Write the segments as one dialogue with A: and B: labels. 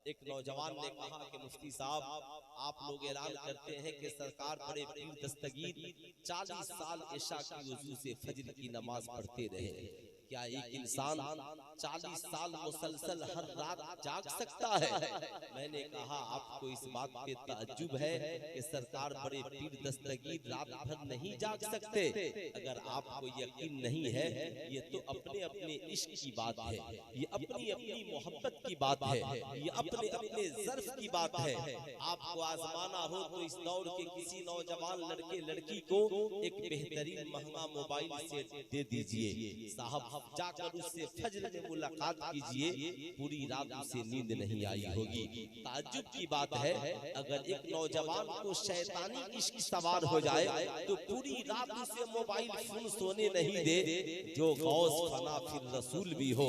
A: एक नौजवान ने कहा कि मुफ्ती साहब, आप लोग ऐलान करते हैं कि सरकार बड़े पीर दस्तगीर 40 साल इशा की वजू से फजर की नमाज पढ़ते रहे, क्या एक इंसान 40 साल मुसलसल हर रात जाग सकता है? मैंने कहा आपको इस बात पे ताज्जुब है कि सरकार बड़े पीर दस्तगीर रात भर नहीं जाग सकते? अगर आपको यकीन नहीं है, ये तो अपने अपने इश्क की बात है, ये अपनी अपनी मोहब्बत की बात है, ये अपने अपने ज़र्फ की बात है। आपको आजमाना हो तो इस दौर के किसी नौजवान लड़के लड़की को एक बेहतरीन महंगा मोबाइल सेट दे दीजिए, साहब जाकर उससे फजर में मुलाकात कीजिए, पूरी रात उसे नींद नहीं आई होगी। ताज्जुब की बात है, अगर एक नौजवान को शैतानी इश्क सवार हो जाए तो पूरी रात उसे मोबाइल फोन सोने नहीं दे। जो गौस फना फिर रसूल भी हो,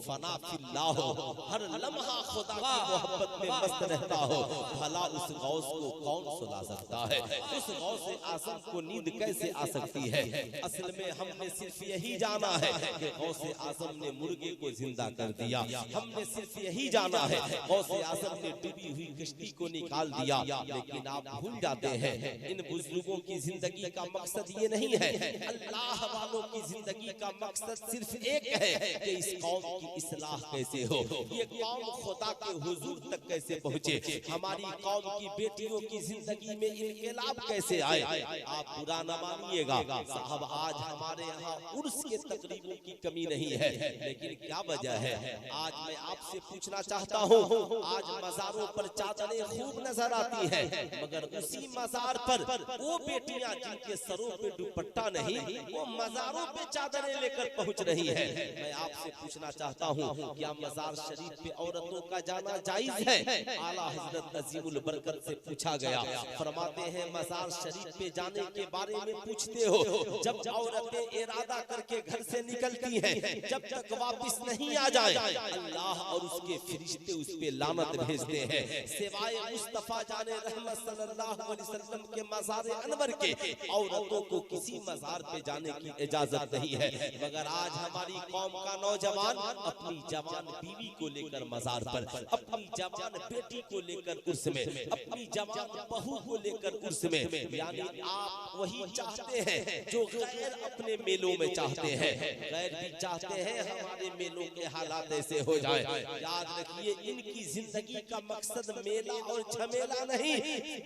A: फना फिल्लाह हो, हर लम्हा खुदा की मोहब्बत में मस्त रहता हो, भला उस गौस को कौन सुला सकता है? उस गौस आज़म को नींद कैसे आ सकती है? असल में हमने सिर्फ यही जाना है कि गौस आज़म ने मुर्गे को जिंदा कर दिया। हमने सिर्फ यही जाना है गौस आज़म ने डूबी हुई कश्ती को निकाल दिया। लेकिन आप भूल जाते हैं, इन बुजुर्गों की जिंदगी का मकसद ये नहीं है। अल्लाह वालों की जिंदगी का मकसद सिर्फ एक है कि इस कौम की इस्लाह कैसे हो, ये कौम खुदा के हुजूर तक कैसे पहुँचे, हमारी कौम की बेटियों की जिंदगी में इनकलाब कैसे आए। आप बुरा न मानिएगा साहब, आज हमारे यहाँ उर्स के तकरीबों की कमी नहीं है, लेकिन क्या वजह है? आज मैं आपसे पूछना चाहता हूँ, आज मज़ारों पर चादरें खूब नजर आती हैं, मगर उसी मज़ार पर वो बेटियां जिनके सरों पे दुपट्टा नहीं, वो मज़ारों पे चादरें लेकर पहुँच रही है। मैं आपसे पूछना चाहता हूँ, क्या मज़ार शरीफ पे औरतों का जाना जायज है? आला हजरत अजीमुल बरकत से पूछा गया, फरमाते हैं मज़ार शरीफ पे जाने के बारे में पूछते हो, जब औरतें इरादा करके घर से निकलती हैं, जब तक वापस नहीं आ जाए अल्लाह और उसके फरिश्ते उस पे लानत भेजते हैं, सिवाय मुस्तफा जाने रहमत सल्लल्लाहु अलैहि वसल्लम के मज़ार अनवर के औरतों को किसी मज़ार पे जाने की इजाजत नहीं है। मगर आज हमारी कौम का नौजवान अपनी जवान बीवी को लेकर मज़ार पर, अपनी जवान बेटी को लेकर उर्स में, अपनी जवान बहू को लेकर उर्स में, यानी आप वही चाहते हैं जो गैर अपने मेलों में चाहते हैं। गैर भी चाहते हैं हमारे मेलों के हालात ऐसे हो जाए। याद रखिए, इनकी जिंदगी का मकसद मेला और झमेला नहीं।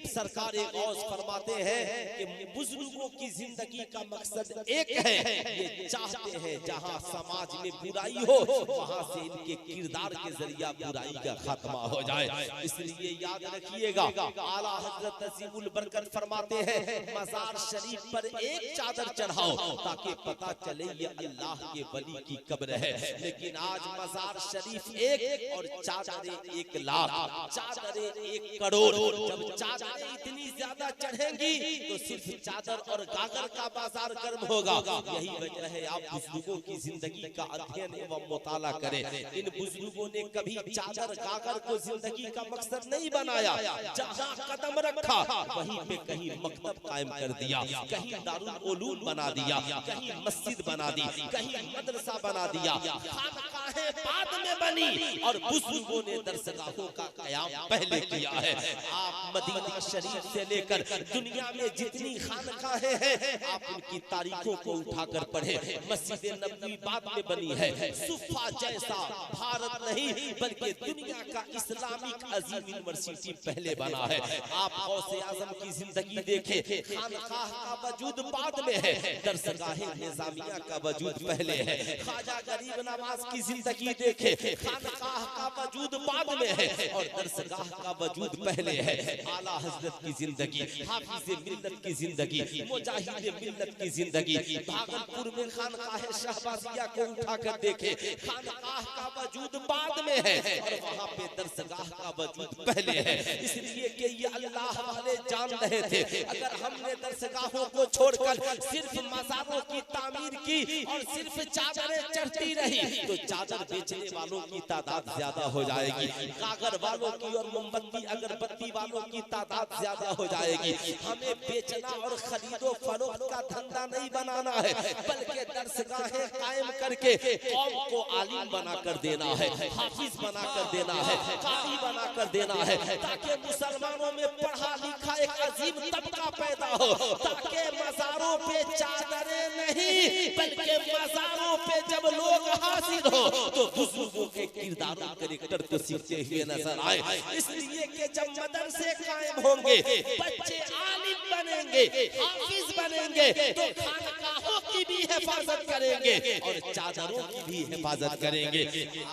A: सरकार गौस फरमाते हैं कि बुजुर्गों की जिंदगी का मकसद एक है, ये चाहते हैं जहां समाज में बुराई हो वहां से इनके किरदार के जरिया बुराई का खात्मा हो जाए। इसलिए याद रखिएगा, आला हजरत अजीमुल बरकत फरमाते हैं मज़ार शरीफ पर एक चादर चढ़ाओ ताकि पता चले ये अल्लाह के वली की कब्र है। लेकिन आज मज़ार शरीफ एक और चादरें 1 लाख, चादरें 1 करोड़। जब चादरें इतनी ज्यादा चढ़ेंगी तो सिर्फ चादर और गागर का बाजार गर्म होगा। यही वजह है आप बुजुर्गों की जिंदगी का अध्ययन एवं मुताला करें। इन बुजुर्गों ने कभी चादर गागर को जिंदगी का मकसद नहीं बनाया। जहाँ कदम रखा वहीं पे कहीं मकतब कायम कर दिया, कहीं दारुल उलूम बना दिया, कहीं मस्जिद बना दी, कहीं मदरसा बना दिया, खानकाहें बाद में बनी और बुजुर्गों ने दरसगाहों का कयाम पहले किया है। आप मदीना शरीफ से लेकर दुनिया में जितनी खानकाहें हैं आप उनकी तारीखों को उठाकर पढ़े। मस्जिद नबवी बाद में बनी है, सुफा जैसा भारत नहीं बल्कि दुनिया का इस्लामिक अजीम यूनिवर्सिटी पहले बना है। आप गौसे आजम की जिंदगी देखें, खानकाह का वजूद बाद में है, दरसगाहें निजामिया का वजूद पहले है। ख्वाजा गरीब नवाज की जिंदगी देखे, खानकाह का वजूद बाद में है और दरसगाह का वजूद पहले है। आला हजरत की जिंदगी, हाफिज़ मिल्लत की जिंदगी, मुजाहिद मिल्लत की जिंदगी, भागलपुर में खानकाह शहबाजिया को उठाकर देखे, खानकाह का वजूद बाद में है और वहाँ पे दरसगाह का वजूद पहले है। इसलिए कि ये अल्लाह वाले जान रहे थे, अगर हमने दरसगाहों को छोड़कर सिर्फ मज़ारों की तामीर की और सिर्फ चादरें चढ़ती रही तो चादर बेचने वालों की तादाद ज्यादा हो जाएगी, कागर वालों की और मोमबत्ती अगरबत्ती वालों की तादाद ज्यादा हो जाएगी। हमें बेचना और खरीदो फरोख्त का धंधा नहीं बनाना है, बल्कि दरसगाहें कायम करके कौम को आलिम बना कर देना है, हाफिज बना कर देना है, कारी बना कर कर देना है, ताकि मुसलमानों में पढ़ा लिखा एक अजीम तबका पैदा हो, ताकि मज़ारों पे चादरें नहीं बल्कि मज़ारों पे जब लोग हाजिर हो तो बुजुर्गों के किरदारों कैरेक्टर को सीखते हुए नजर आए। इसलिए कि जब मदरसे कायम होंगे, बच्चे आलिम बनेंगे, हाफिज बनेंगे, तो खानकाहों की भी हिफाजत करेंगे और चादरों की भी हिफाजत करेंगे।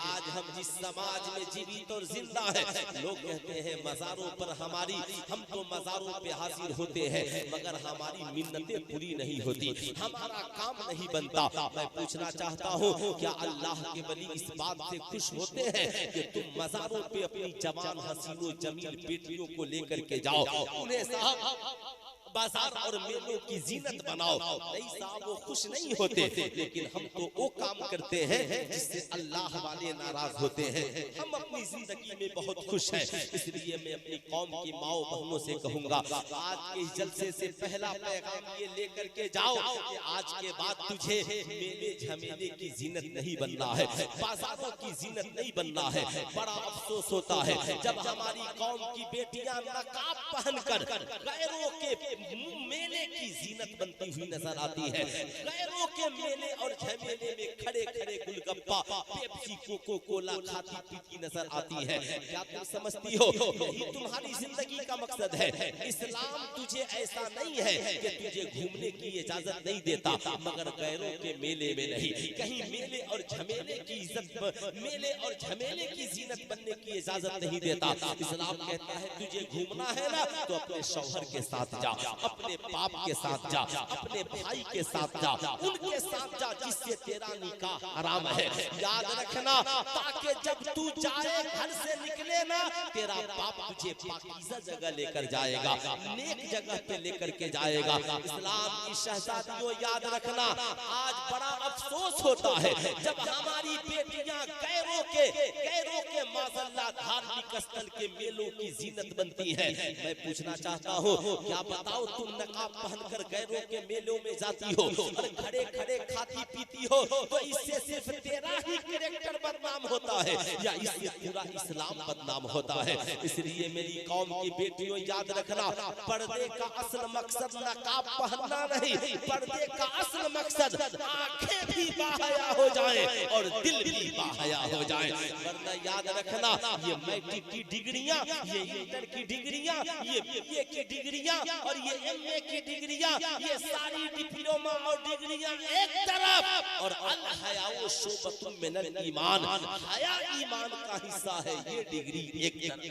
A: आज हम जिस समाज में जीवित और जिंदा है, लोग कहते हैं मज़ारों पर हमारी, हम तो मज़ारों पे हाजिर होते हैं मगर हमारी मिन्नतें पूरी नहीं होती, हमारा काम नहीं बनता। मैं पूछना चाहता हूँ, क्या अल्लाह के वली इस बात से खुश होते हैं कि तुम मज़ारों पे अपनी जवान हसीनों जमील बेटियों को लेकर के जाओ, उन्हें साहब बाजार और मेलों की जीनत बनाओ? नहीं साहब, वो खुश नहीं होते। लेकिन हम तो वो काम करते हैं जिससे अल्लाह वाले नाराज होते हैं। हम अपनी जिंदगी में बहुत खुश हैं। इसलिए मैं अपनी कौम की माओ बहनों से कहूंगा, आज के जलसे से पहला पैगाम ये लेकर के जाओ कि आज के बाद तुझे मेले झमेले की जीनत नहीं बनना है, बाजारों की जीनत नहीं बनना है। बड़ा अफसोस होता है जब हमारी कौम की बेटियां नकाब पहनकर गैरों के मेले की जीनत बनती हुई नजर आती है। गैरों के मेले और झमेले में खड़े खड़े गुलगप्पा, पेप्सी, कोको कोला खाती पीती नजर आती है। क्या तुम समझती हो यही तुम्हारी जिंदगी का मकसद है? इस्लाम तुझे ऐसा नहीं है कि तुझे घूमने की इजाजत नहीं देता, मगर गैरों के मेले में नहीं, कहीं मेले और झमेले की इज्जत, मेले और झमेले की जीनत बनने की इजाजत नहीं देता। इस्लाम कहता है तुझे घूमना है ना तो अपने शौहर के साथ जा, अपने बाप के साथ जा, अपने भाई के साथ जा, उनके साथ जा जिससे तेरा निकाह हराम है। याद रखना, ताकि जब तू जाए घर से निकले ना, तेरा बाप तुझे पाकीज़ा जगह लेकर जाएगा, नेक जगह पे लेकर के जाएगा। इस्लाम की शहजादियों याद रखना, आज बड़ा अफसोस होता है जब हमारी बेटियां गैरों के माज़अल्लाह धार्मिक स्थल के मेलों की जीनत बनती है। मैं पूछना चाहता हूँ, क्या बताओ तुम नकाब पहनकर गैरों के मेलों में जाती हो और खड़े खड़े खाती पीती हो, तो इससे सिर्फ तेरा ही कैरेक्टर बदनाम होता है या इससे पूरा इस्लाम बदनाम होता है? इसलिए मेरी कौम की बेटियों याद रखना, पर्दे का असल मकसद नकाब पहनना नहीं, पर्दे का असल मकसद आंखें भी बाहया हो जाएं और दिल भी बाहया हो जाए। वरना याद रखना, ये मैट्रिक की डिग्रियां, ये इंटर की डिग्रियां, ये बीए की डिग्रियां और ये एमए की डिग्रियां, ये सारी डिप्लोमा और डिग्रियां एक तरफ, और अल हयाउ शुअबतुम मिनल ईमान, हया ईमान का हिस्सा है। ये डिग्री एक तरफ,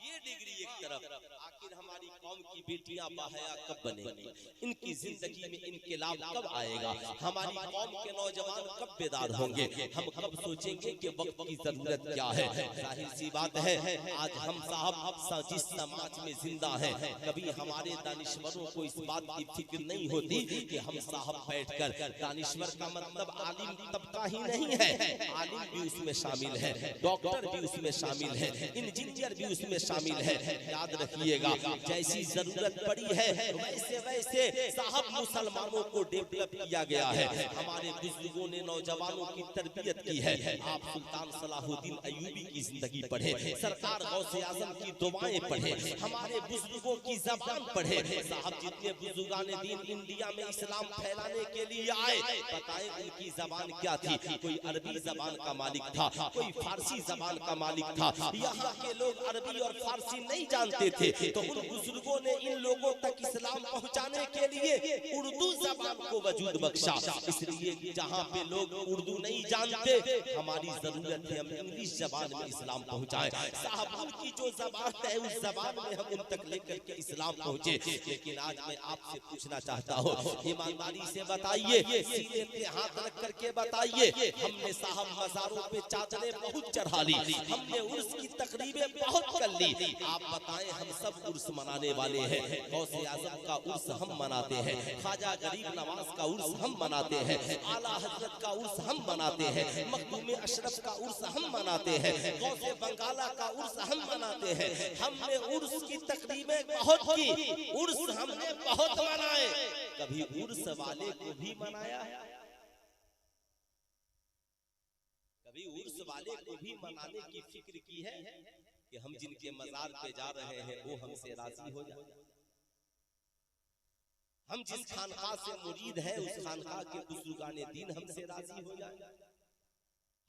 A: ये डिग्री एक तरफ। आखिर हमारी कौम की बेटियां बाहया कब बनेंगी? इनकी जिंदगी में इनकलाब कब आएगा? हमारी कौम के नौजवान कब बेदार होंगे? हम कब सोचेंगे कि वक्त की जरूरत क्या है? जाहिर सी बात है, आज हम साहब जिस समाज में जिंदा हैं, कभी हमारे दानिश्वरों को इस बात की फिक्र नहीं होती कि हम साहब बैठकर, दानिश्वर का मतलब आलिम तबका ही नहीं है, आलिम भी उसमें शामिल है, डॉक्टर भी उसमें शामिल है, इंजीनियर भी उसमें शामिल है। याद रखिएगा, जैसी जरूरत पड़ी है वैसे वैसे साहब मुसलमानों को डेवलप किया गया है। हमारे बुजुर्गों ने नौजवानों की तरबियत की है। आप सुल्तान सलाहुद्दीन अय्यूबी की जिंदगी पढ़े, सरकार गौसे आजम की दुआएं पढ़े, हमारे बुजुर्गों की ज़बान पढ़े। साहब जितने बुजुर्गाने दीन इंडिया में इस्लाम फैलाने के लिए आए, बताएं उनकी जबान क्या थी? कोई अरबी जबान का मालिक था, कोई फारसी जबान का मालिक था। यहाँ के लोग अरबी और फारसी नहीं जानते थे, तो उन बुजुर्गों ने इन लोगों तक इस्लाम पहुंचाने के लिए उर्दू जबान को वजूद बख्शा। इसलिए जहाँ पे लोग उर्दू नहीं जानते, हमारी जरूरत है हम इंग्लिश जबान में इस्लाम पहुंचाएं। साहब उनकी जो जबान है उस जबान में हम उन तक लेकर के इस्लाम पहुंचे। लेकिन आज मैं आपसे पूछना चाहता हूँ, ईमानदारी से बताइए, सीने पे हाथ रख करके बताइए, हमने साहब मज़ारों पे चादरें बहुत चढ़ा ली, हमने उर्स की तकरीबें बहुत कर ली। आप बताएं, हम सब उर्स मनाने वाले हैं। गौसे आजम का उर्स हम मनाते हैं, ख्वाजा गरीब नवाज का उर्स हम मनाते हैं, आला हजरत का उर्स हम मनाते हैं, मखदूम अशरफ का उर्स हम मनाते हैं, गौसे बंगाला का उर्स हम मनाते हैं। हमने उर्स की तकरीबें बहुत की, उर्स हमने बहुत मनाए। कभी उर्स वाले को भी मनाया? कभी उर्स वाले को भी मनाने की फिक्र की है कि हम जिनके मजार पे जा रहे हैं वो हमसे राजी हो जाए। हम जिस खानका से मुरीद हैं उस खानका के बुजुर्गाने दीन हमसे राजी हो जाए।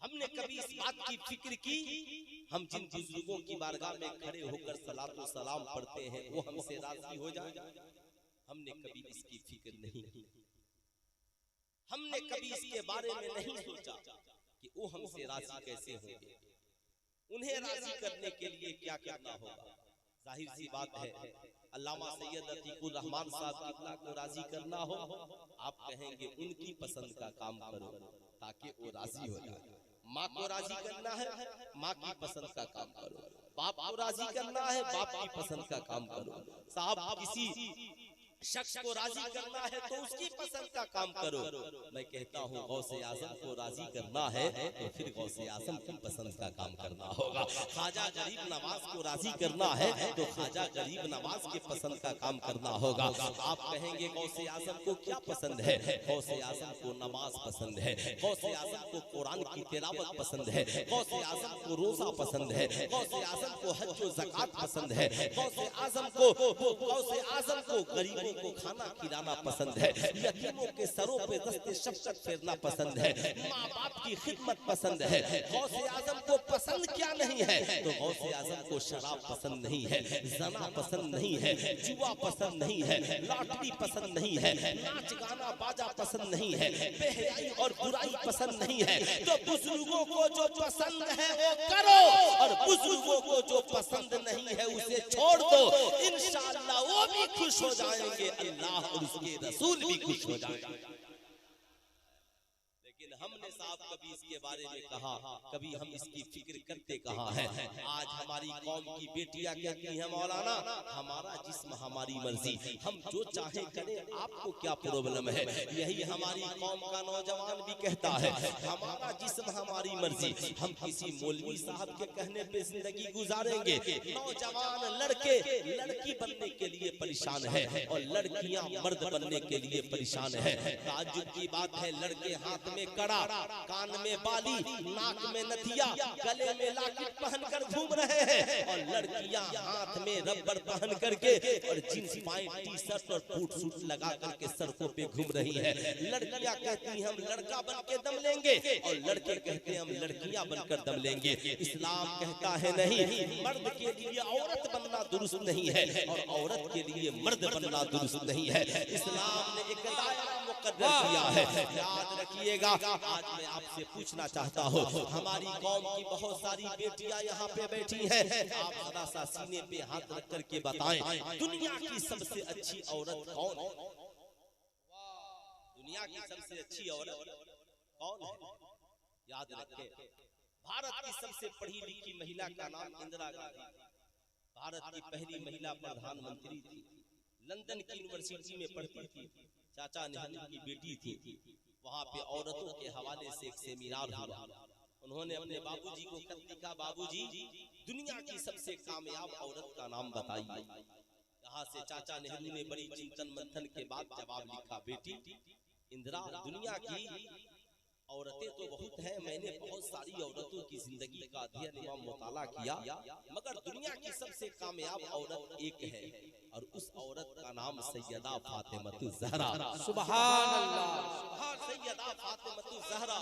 A: हमने कभी इस बात की फिक्र की हम जिन बुजुर्गों की बारगाह में खड़े होकर सलात व सलाम पढ़ते हैं वो हमसे राजी हो जाए। हमने कभी इसकी फिक्र नहीं की। हमने कभी इसके बारे में नहीं सोचा कि वो हमसे राजी कैसे होंगे, उन्हें राजी करने के लिए क्या करना होगा। जाहिर सी बात है अल्लामा सैयद अतीकुर रहमान साहब किबला को राजी करना हो, आप कहेंगे उनकी पसंद का काम करो ताकि वो राजी हो जाए। माँ को राजी करना है, माँ की पसंद का काम करो। बाप को राजी करना है, बाप की पसंद का काम करो। साहब किसी शख्स को राजी करना है तो उसकी पसंद का काम करो। मैं कहता हूँ गौसे आजम को राजी करना है तो फिर गौसे आजम की पसंद का काम करना होगा। ख्वाजा गरीब नवाज को राजी करना है तो ख्वाजा गरीब नवाज के पसंद का काम करना होगा। आप कहेंगे गौसे आजम को क्या पसंद है? गौसे आजम को नमाज पसंद है, गौसे आजम को कुरान की तिलावत पसंद है, गौसे आजम को रोजा पसंद है, गौसे आजम को हज व ज़कात पसंद है, गौसे आजम को गरीबों को खाना खिलाना पसंद है, यतीमों के सरों पे दस्ते शफकत फेरना पसंद है, माँ बाप की खिदमत पसंद है। गौसे आजम को पसंद क्या नहीं है? तो गौसे आजम को शराब पसंद नहीं है, जना पसंद नहीं है, जुआ पसंद नहीं है, लॉटरी पसंद नहीं है, नाच गाना बाजा पसंद नहीं है, बेहयाई और बुराई पसंद नहीं है। तो बुजुर्गों को जो पसंद है वो करो और बुजुर्गों को जो पसंद नहीं है उसे छोड़ दो। इंशाअल्लाह वो भी खुश हो जाएंगे, अल्लाह और उसके रसूल भी खुश हो जाएंगे। लेकिन हमने साहब कभी इसके बारे में कहा, कभी हम इसकी फिक्र करते कहाँ हैं? आज हमारी कौम की बेटियां कहती हैं मौलाना हमारा जिस्म हमारी मर्जी, हम जो चाहे करें, आपको क्या प्रॉब्लम है? यही हमारी कौम का नौजवान भी कहता है हमारा जिस्म हमारी मर्जी, हम किसी मौलवी साहब के कहने पे जिंदगी गुजारेंगे। नौजवान लड़के लड़की बनने के लिए परेशान है और लड़कियां मर्द बनने के लिए परेशान है। ताज्जुब की बात है, लड़के हाथ में कड़ा, कान में बाली, नाक में नथिया, गले में लॉकेट पहनकर घूम रहे हैं और लड़कियां हाथ में रबर पहन करके और जींस पैंट टी शर्ट और बूट सूट लगा करके सड़कों पे घूम रही है। लड़कियां कहती हम लड़का बन के दम लेंगे और लड़के कहते हैं हम लड़कियां बनकर दम लेंगे। इस्लाम कहता है नहीं, मर्द के लिए औरत बनना दुरुस्त नहीं है और औरत के लिए मर्द बनना दुरुस्त नहीं है। इस्लाम ने एक दायरा मुकद्दर किया है, याद रखिएगा। आज मैं आपसे पूछना चाहता हूँ, हमारी कौम की बहुत सारी बेटियां यहाँ पे बैठी हैं, आप जरा सा सीने पे हाथ रख करके बताएं दुनिया की सबसे अच्छी औरत कौन है? दुनिया की सबसे अच्छी औरत कौन है? याद रखें, भारत की सबसे पढ़ी लिखी महिला का नाम इंदिरा गांधी, भारत की पहली महिला प्रधानमंत्री थी, लंदन की यूनिवर्सिटी में पढ़ती थी, चाचा नेहरू की बेटी थी। वहाँ पे औरतों के हवाले से एक सेमिनार हुआ, उन्होंने अपने बाबूजी को खत लिखा, बाबूजी दुनिया की सबसे कामयाब औरत का नाम बताइए। यहाँ से चाचा नेहरू ने बड़ी चिंतन मंथन के बाद जवाब लिखा, बेटी इंदिरा, दुनिया की औरतें तो बहुत हैं, मैंने बहुत सारी औरतों की जिंदगी का अध्ययन एवं मुताला किया, मगर दुनिया की सबसे कामयाब औरत एक है और उस औरत का नाम सैयदा फातिमतुज़ ज़हरा। सुभान अल्लाह, सैयदा फातिमतुज़ ज़हरा।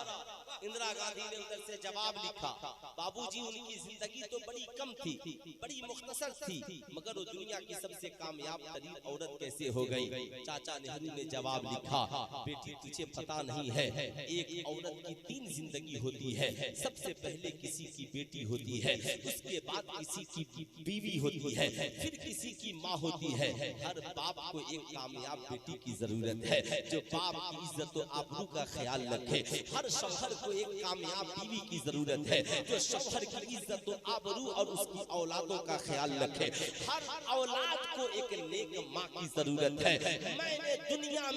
A: इंदिरा गांधी ने उधर से जवाब लिखा, बाबूजी उनकी जिंदगी तो बड़ी कम थी, बड़ी मुख्तसर थी, मगर वो दुनिया की सबसे कामयाब तरीन औरत कैसे हो गई? चाचा नेहरू ने जवाब लिखा, बेटी तुझे पता नहीं है, एक औरत की 3 जिंदगी होती है। सबसे पहले किसी की बेटी होती है, उसके बाद किसी की बीवी होती है, फिर किसी की माँ होती है। हर बाप को एक कामयाब बेटी की जरूरत है जो बाप की इज्जत और आबरू का ख्याल रखे। हर शौहर को एक कामयाब बीवी की जरूरत है जो शौहर की इज्जत और आबरू और उसकी औलादों का ख्याल रखे। हर औलाद को एक नेक माँ की जरूरत है। मैंने दुनिया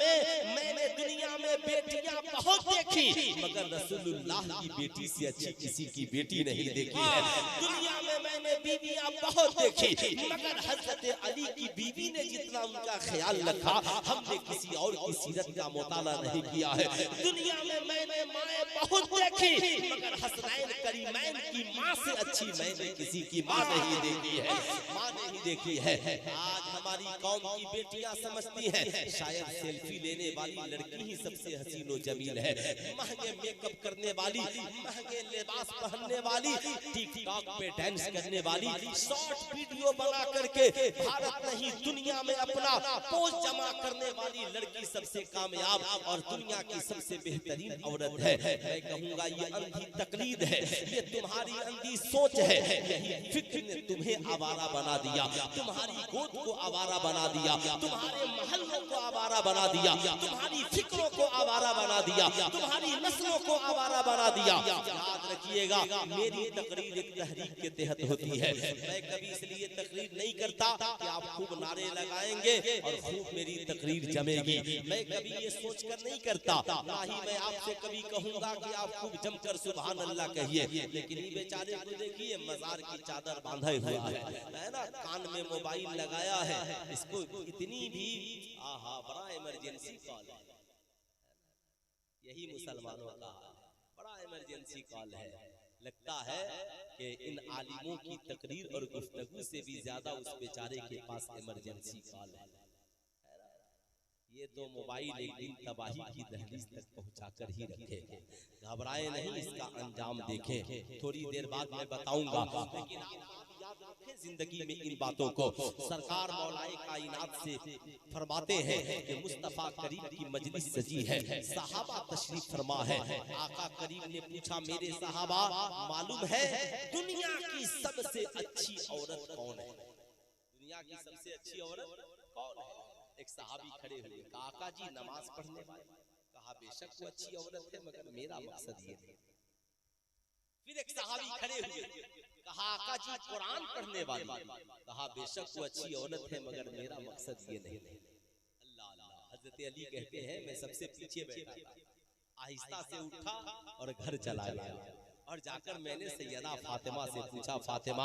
A: में बेटियां बहुत देखी, मगर रसूलुल्लाह की बेटी से अच्छी किसी की बेटी नहीं देखी है। दुनिया में मैंने बीवियां बहुत देखी, मगर हजरत अली की बीवी ने जितना उनका ख्याल रखा हमने किसी और की सीरत का मुताला नहीं किया है। दुनिया में मैंने माएँ बहुत देखी, मगर हसनैन करीमैन की माँ से अच्छी मैंने किसी की माँ नहीं देखी है, माँ नहीं देखी है। आज हमारी कौम की बेटियां समझती हैं शायद सेल्फी लेने वाली लड़की ही सबसे हसीन और जमील है, महंगे मेकअप करने वाली, महंगे लिबास पहनने वाली, टिकटॉक पे डांस करने वाली, शॉर्ट वीडियो बना करके भारत नहीं दुनिया में अपना पोज जमा करने वाली लड़की सबसे कामयाब और दुनिया की सबसे बेहतरीन औरत है। मैं कहूँगा ये अंधी तकलीद है, ये तुम्हारी अंधी सोच है, यही फिक्र ने तुम्हें आवारा बना दिया, तुम्हारी गोद को आवारा बना दिया, तुम्हारे महलों को आवारा बना दिया, तुम्हारी फिक्रों को आवारा बना दिया, तुम्हारी नस्लों को आवारा बना दिया। याद रखिएगा मेरी तकरीर एक तहरीक के तहत होती है। मैं कभी इसलिए तकरीर नहीं करता कि आप खूब नारे लगाएंगे और खूब मेरी तकरीर जमेगी, मैं कभी ये सोचकर नहीं करता, ना ही मैं आपसे कभी कहूंगा कि आप खूब जमकर सुभान अल्लाह कहिए। लेकिन ये बेचारे को देखिए मजार की चादर बांधा हुआ है ना, कान में मोबाइल लगाया है, इसको इतनी भी आहा बड़ा इमरजेंसी कॉल है, यही मुसलमानों का बड़ा इमरजेंसी कॉल है। लगता है कि इन आलिमों की तकरीर और गुफ्तगू से भी ज्यादा उस बेचारे के पास इमरजेंसी कॉल है। ये तो मोबाइल एक दिन तबाही की दहलीज तक पहुंचाकर ही रखे, घबराए नहीं, इसका अंजाम देखें, थोड़ी देर बाद मैं बताऊंगा। लेकिन आप याद रखें जिंदगी में इन बातों को। सरकार मौलाए कायनात से फरमाते हैं कि मुस्तफा करीम की मजलिस सजी है, सहाबा तशरीफ फरमा है। आका करीम ने पूछा मेरे सहाबा मालूम है दुनिया की सबसे अच्छी औरत कौन है? दुनिया की सबसे अच्छी औरत कौन है? एक सहाबी खड़े हुए, कहा आका जी नमाज पढ़ने वाले। कहा बेशक वो अच्छी औरत है मगर मेरा मकसद ये नहीं। फिर एक सहाबी खड़े हुए, कहा आका जी कुरान पढ़ने वाली। कहा बेशक वो अच्छी औरत है मगर मेरा मकसद ये नहीं। अल्लाह अल्लाह। हजरत अली कहते हैं मैं सबसे पीछे बैठा था, आहिस्ता से उठा और घर चला गया और जाकर मैंने सैयदा फातिमा से पूछा फातिमा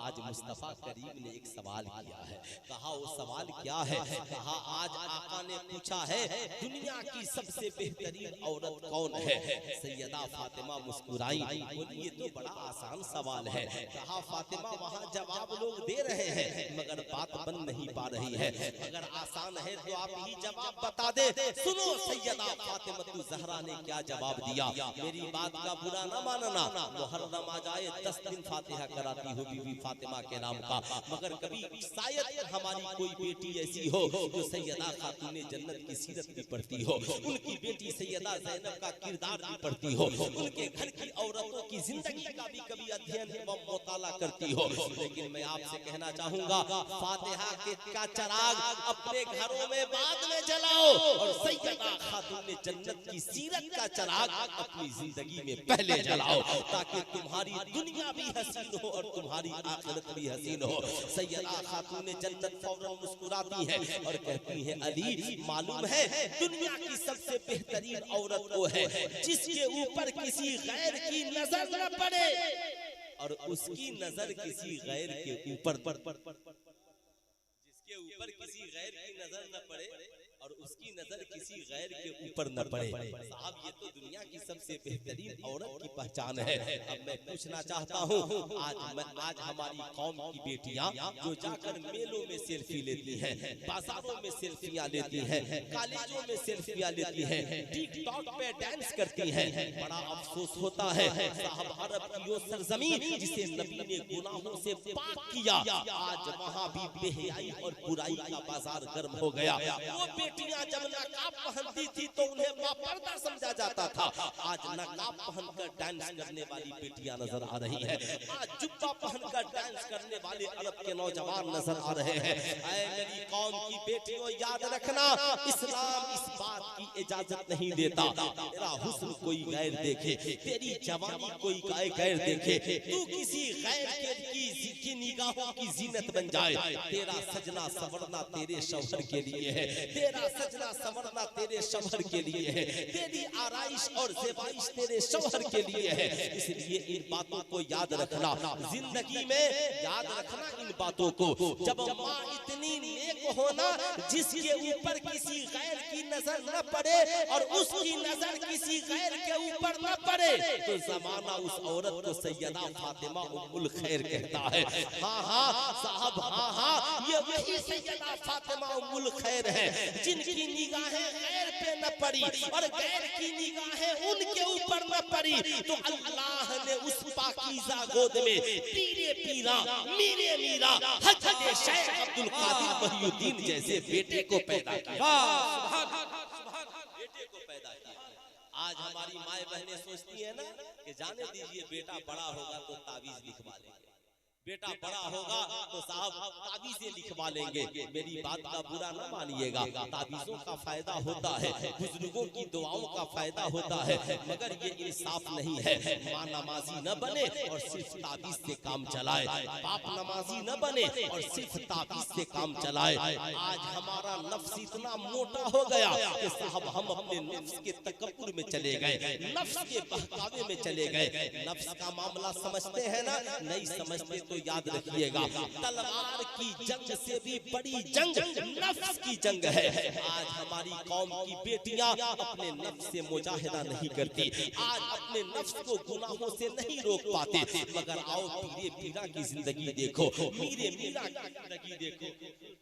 A: आज मुस्तफा करीम ने एक सवाल किया है। कहा वो सवाल क्या है? कहा आज आका ने पूछा है दुनिया की सबसे बेहतरीन औरत कौन है? सैयदा फातिमा मुस्कुराई, बोली ये तो बड़ा आसान सवाल है। कहा फातिमा वहाँ जवाब लोग दे रहे हैं मगर बात बन नहीं पा रही है, अगर आसान है तो आप ही जवाब बता दे। सुनो सैयदा फातिमा ज़हरा ने क्या जवाब दिया, मेरी बात का बुरा न मानना, मुहर्रम आ जाए 10 दिन फातिहा कराती हो बीवी फातिमा के नाम का, मगर कभी शायद हमारी कोई बेटी ऐसी हो जो सैयदा खातूने जन्नत की सीरत भी पढ़ती हो, उनकी बेटी सैयदा ज़ैनब का किरदार भी पढ़ती हो, उनके घर की औरतों की जिंदगी का भी कभी अध्ययन एवं मुताला करती हो। लेकिन मैं आपसे कहना चाहूंगा फातिहा का चिराग अपने घरों में बाद में जलाओ और सैयदा खातूने जन्नत की सीरत का चिराग अपनी जिंदगी में पहले जलाओ, ताकि तुम्हारी दुनिया भी हसीन हो और तुम्हारी आखिरत भी हसीन हो। सैयदा खातूने जन्नत फौरन मुस्कुराती है और कहती है अली मालूम है दुनिया की सबसे बेहतरीन औरत वो है जिसके ऊपर किसी गैर की नजर न पड़े और उसकी नजर किसी गैर के ऊपर, जिसके ऊपर किसी गैर की नजर न पड़े और उसकी नजर किसी गैर के ऊपर न पड़े। साहब ये तो दुनिया की सबसे बेहतरीन औरत की पहचान है। अब मैं पूछना चाहता हूँ आज हमारी कौम की बेटियां जो जाकर मेलों में सेल्फी लेती हैं, बाजारों में सेल्फियां लेती हैं, कॉलेजों में सेल्फियां लेती हैं, टिकटॉक पे डांस करती हैं, बड़ा अफसोस होता है साहब अरब की वो सरजमीन जिसे नबी ने गुनाहों से पाक किया आज वहाँ भी बेहयाई और बुराई का बाजार गर्म हो गया। वो बेटियां जब नकाब पहनती थी तो उन्हें बापर्दा समझा जाता था, आज नकाब पहनकर डांस करने वाली बेटियां नजर आ रही है, आज जुब्बा पहनकर डांस करने वाले अरब के नौजवान नजर आ रहे हैं। ऐ मेरी कौम की बेटियों याद रखना इस्लाम इस बात की इजाजत नहीं देता तेरा हुस्न कोई गैर देखे, तेरी जवानी कोई गैर देखे, तू किसी गैर की निगाहों की जीनत बन जाए। तेरा सजना संवरना तेरे शौहर के लिए है, तेरा सजना संवरना तेरे शौहर के लिए है, तेरी आराइश और ज़ेबाइश तेरे शौहर के लिए है। इसलिए इन बातों को याद रखना, जिंदगी में याद रखना इन बातों को। जब माँ इतनी नेक होना जिसके ऊपर किसी गैर की नजर न पड़े और उसकी नजर किसी गैर के ऊपर न पड़े, तो जमाना उस औरत को सैयदा फातिमा उम्मुल खैर कहता है। हाँ हाँ साहब, हाँ हाँ, ये वही सैयदा फातिमा उम्मुल खैर है जिनकी निगाहें गैर पे न पड़ी और गैर की निगाहें उनके ऊपर न पड़ी, तो अल्लाह ने उस पाकीज़ा गोद में पीरे पीरा मीरे मीरा हज़रत शेख अब्दुल कादिर महिउद्दीन जैसे बेटे को पैदा किया। बेटे को पैदा किया। आज हमारी माए बहनें सोचती है ना कि जाने दीजिए बेटा बड़ा होगा तो तावीज लिखवा लेंगे, बेटा बड़ा होगा तो साहब ताबीज़ें लिखवा लेंगे। मेरी बात का बुरा न मानिएगा, ताबीज़ों का फायदा होता है, बुजुर्गों की दुआओं का फायदा होता है, मगर ये इंसाफ नहीं है। माँ नमाजी न बने और सिर्फ ताबीज़ से काम चलाए, बाप नमाजी न बने और सिर्फ ताबीज़ से काम चलाए। आज हमारा नफ्स इतना मोटा हो गया कि साहब हम अपने नफ्स के तकब्बुर में चले गए, नफ्स के बहकावे में चले गए। नफ्स का मामला समझते हैं ना, नहीं समझते तो याद रखिएगा, तलवार की जंग से भी बड़ी जंग नफ्स की जंग है। आज हमारी कौम की बेटियां अपने नफ्स से मुजाहिदा नहीं करती, आज अपने नफ्स को गुनाहों से नहीं रोक पाते। मगर आओ पीरे पीरा की जिंदगी देखो, मीरे मीरा की जिंदगी देखो।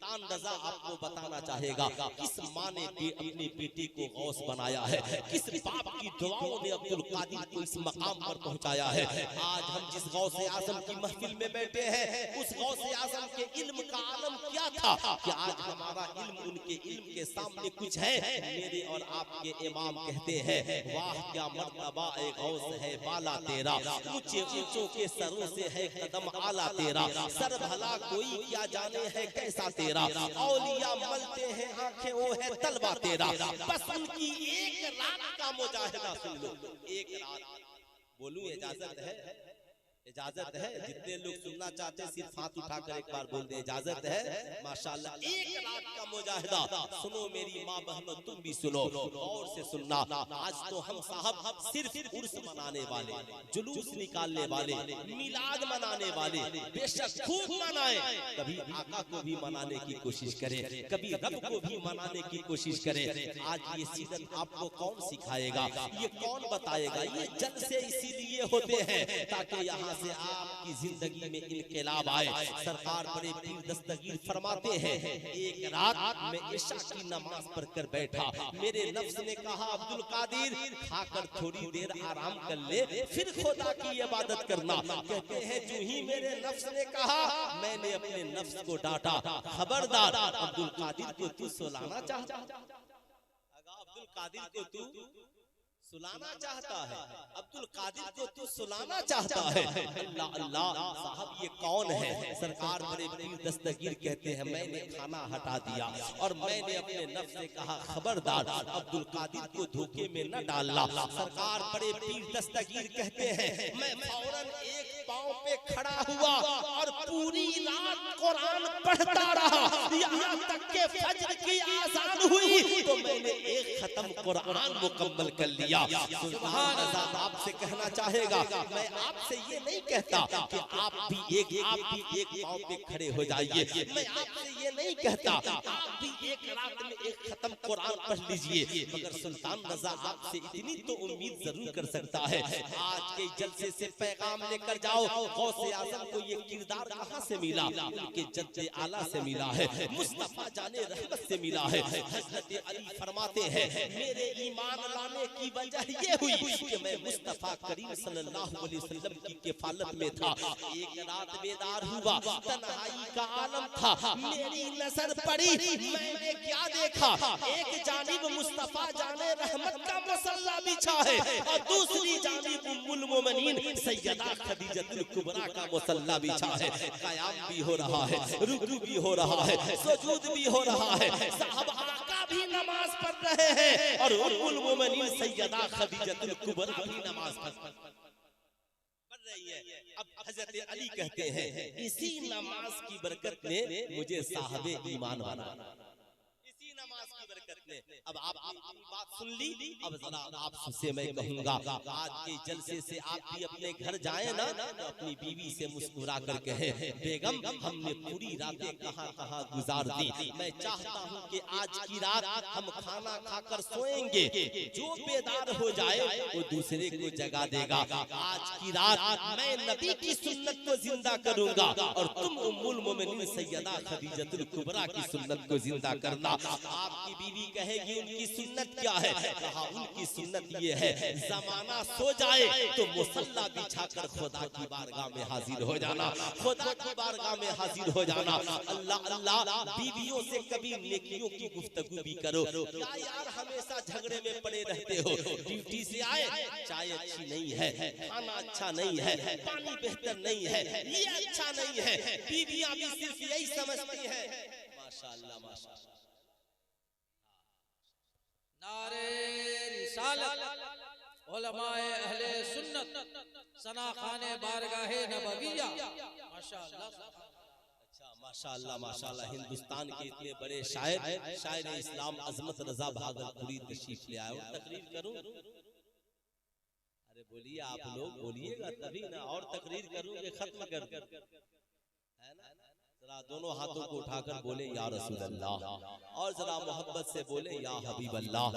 A: सुल्तान रज़ा आपको बताना चाहेगा किस माँ ने अपनी बेटी को गौस बनाया है, किस बाप की दुआओं ने अब्दुल कादिर को इस मकाम पर पहुंचाया है। आज हम जिस गौसे आज़म की महफिल में बैठे हैं, उस गौसे आज़म के इल्म का आलम क्या था कि आज हमारा इल्म उनके इल्म के सामने कुछ है। मेरे और आपके इमाम कहते हैं, वाह क्या मर्तबा ए गौस है बाला तेरा, ऊंचे ऊंचों के सरों से है कदम आला तेरा, सर भला कोई क्या जाने है कैसा तेरा, औलिया मलते हैं आंखें वो है तलवा तेरा। बस उनकी एक रात का मुजाहिदा सुन लो, एक रात। बोलूं इजाजत है? इजाजत है? जितने लोग सुनना चाहते हैं सिर्फ हाथ उठाकर एक बार बोल दे, इजाजत है? माशाल्लाह, एक रात का मुजाहिदा सुनो मेरी माँ बहनों, तुम भी सुनो और से सुनना। आज तो हम साहब सिर्फ उर्स मनाने वाले, जुलूस निकालने वाले, मिलाद मनाने वाले, बेशक खूब मनाएं, कभी आका को भी मनाने की कोशिश करें, कभी रब को भी मनाने की कोशिश करें। आज ये सीरत आपको कौन सिखाएगा, ये कौन बताएगा? ये जल से इसीलिए होते हैं ताकि यहाँ से आपकी जिंदगी में इनकलाब आए। सरकार बड़े पीर दस्तगीर फरमाते हैं, एक रात में इशा की नमाज पढ़कर बैठा, मेरे नफ्स ने कहा अब्दुल कादिर खाकर थोड़ी देर आराम कर ले, फिर खुदा की इबादत करना। कहते हैं जो ही मेरे नफ्स ने कहा, मैंने अपने नफ्स को डांटा, खबरदार अब्दुल कादिर को तू सुलाना चाहता, अब्दुल कादिर को तू सुलाना चाहता है, अब्दुल कादिर को तू सुलाना चाहता है। अल्लाह अल्लाह साहब ये कौन है? सरकार बड़े पीर दस्तगीर कहते हैं, मैंने खाना हटा दिया और मैंने अपने नफ्स से कहा खबरदार अब्दुल कादिर को धोखे में न डालना। सरकार बड़े पीर दस्तगीर कहते हैं, मैं फौरन एक पांव पे खड़ा हुआ और पूरी रात कुरान पढ़ता रहा, यहाँ तक के फज्र की आज़ान हुई तो मैंने एक खत्म कुरान मुकम्मल कर लिया। सुभान अल्लाह। आपसे कहना चाहेगा, मैं आपसे ये नहीं कहता कि आप भी एक पांव पे खड़े हो जाइए, मैं आपसे ये नहीं कहता आप भी एक रात में एक खत्म कुरान पढ़ लीजिए, मगर सुल्तान रज़ा आपसे इतनी तो उम्मीद जरूर कर सकता है। आज के जलसे से पैगाम लेकर जाओ, गौसे आज़म को ये किरदार कहाँ से मिला? उनके जद्दे आला से मिला है, मुस्तफा जाने रहमत से मिला है। हज़रत अली फरमाते हैं, मेरे ईमान लाने की वजह ये हुई कि मैं मुस्तफा करीम सल्लल्लाहु अलैहि वसल्लम की किफालत में था। एक रात बेदार हुआ, तन्हाई का आलम था, मेरी नजर पड़ी, मैंने क्या देखा? एक जानिब मुस्तफा जाने रहमत का मुसल्ला बिछा है और दूसरी जानिब उम्मुल मोमिनीन सैयदा खदीजतुल कुबरा का मुसल्ला बिछा है। क़याम भी हो रहा है, रुकू भी हो रहा है, सुजूद भी हो रहा है, साहब आका भी नमाज पढ़ रहे हैं और उम्मुल मोमिनीन सैयदा खदीजतुल कुबरा भी नमाज पढ़ रही नहीं है। अब हजरत अली कहते हैं इसी नमाज की बरकत ने मुझे साहबे ईमान बनाया, इसी नमाज की बरकत ने। अब आप बात सुन ली, अब जरा आपसे मैं कहूंगा आज के जलसे से आप भी अपने घर जाए ना तो अपनी बीवी से मुस्कुरा कर कहे बेगम हमने पूरी रातें कहाँ कहाँ गुजार दी, मैं चाहता हूँ कि आज की रात हम खाना खाकर सोएंगे, जो बेदार हो जाए वो दूसरे को जगा देगा। आज की रात मैं नबी की सुन्नत को जिंदा करूंगा और तुम उम्मुल मोमिनीन सैयदा खदीजतुल कुबरा की सुन्नत को जिंदा करना। आपकी बीवी कहेगी उनकी सुन्नत क्या है, कहा उनकी सुन्नत ये है जमाना सो जाए तो मुसल्ला बिछाकर खुदा की बारगाह में हाजिर हो जाना, खुदा की बारगाह में हाजिर हो जाना। अल्लाह अल्लाह बीवियों से कभी नेकियों की गुफ्तगू भी करो। क्या यार हमेशा झगड़े में पड़े रहते हो, ड्यूटी से आए चाय अच्छी नहीं है, खाना अच्छा नहीं है, पानी बेहतर नहीं है, ये अच्छा नहीं है, बीवियां भी सिर्फ यही समझती है। माशाअल्लाह माशाअल्लाह।
B: नारे रिसालत, उलमाए अहले सुन्नत, सनाखाने बारगाहे नबविया, माशाअल्लाह।
A: अच्छा माशाअल्लाह माशाअल्लाह। हिंदुस्तान के इतने बड़े शायर, शायर इस्लाम अजमत रजा भागलपुरी तशरीफ ले आए, तकरीर करूं? अरे बोलिए आप लोग बोलिएगा तभी ना, और तकरीर करूंगे खत्म कर है ना। जरा दोनों हाथों को उठाकर बोले या रसूल अल्लाह, और जरा मोहब्बत से बोले या हबीब अल्लाह।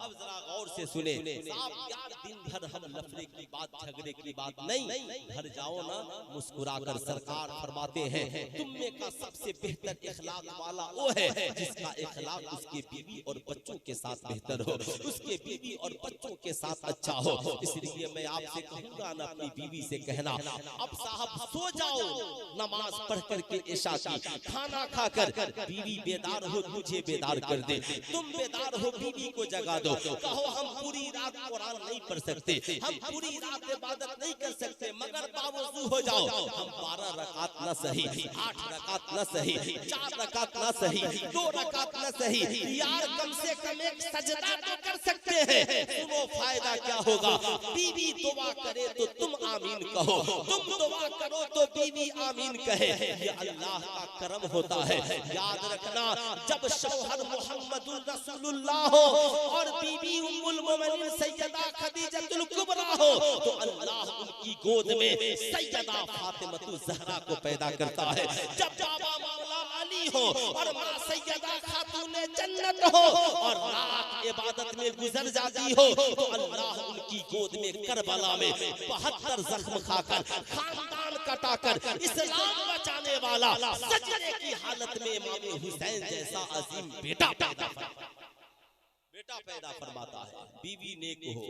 A: अब जरा गौर से सुने साहब, यार दिन भर हम लफड़े की बात झगड़े की बात नहीं, घर जाओ ना मुस्कुराकर। सरकार फरमाते हैं तुम में का सबसे बेहतर इखलाक वाला वो है जिसका इखलाक उसके बीवी और बच्चों के साथ बेहतर हो, उसके बीवी और बच्चों के साथ अच्छा हो। इसलिए मैं आपसे कहूंगा ना अपनी बीवी से कहना अब साहब सो जाओ, नमाज पढ़ करके इशा की, खाना खाकर बीवी बेदार हो तुझे बेदार कर दे, तुम बेदार हो बीवी को जगा दो। कहो हम पूरी रात कुरान नहीं पढ़ सकते, हम पूरी रात इबादत नहीं कर सकते, मगर बावजूद हो जाओ हम 12 रकात न सही, 8 रकात न सही, 4 रकात न सही, 2 रकात न सही, यार कम से कम एक सजदा तो कर सकते हैं। सुनो फायदा क्या होगा, बीवी दुआ करे तो तुम आमीन कहो, तुम दुआ करो तो बीवी आमीन कहे, ये अल्लाह का करम होता है। याद रखना जब शौहर मोहम्मदुर रसूलुल्लाह हो और बीवी उम्मुल मोमिनीन सैयदा खदीजतुल कुबरा हो तो अल्लाह उनकी गोद में सैयदा फातिमतुल ज़हरा को पैदा करता है। जब बाबा मौला अली हो और मां सैयदा खातूने जन्नत हो और रात इबादत में गुजर जाती हो तो अल्लाह उनकी गोद में करबला में 72 जख्म खाकर खानदान कटाकर इस्लाम बचाने वाला सजदे की हालत में इमाम हुसैन जैसा अजीम बेटा पैदा फरमाता है। बीवी नेक हो,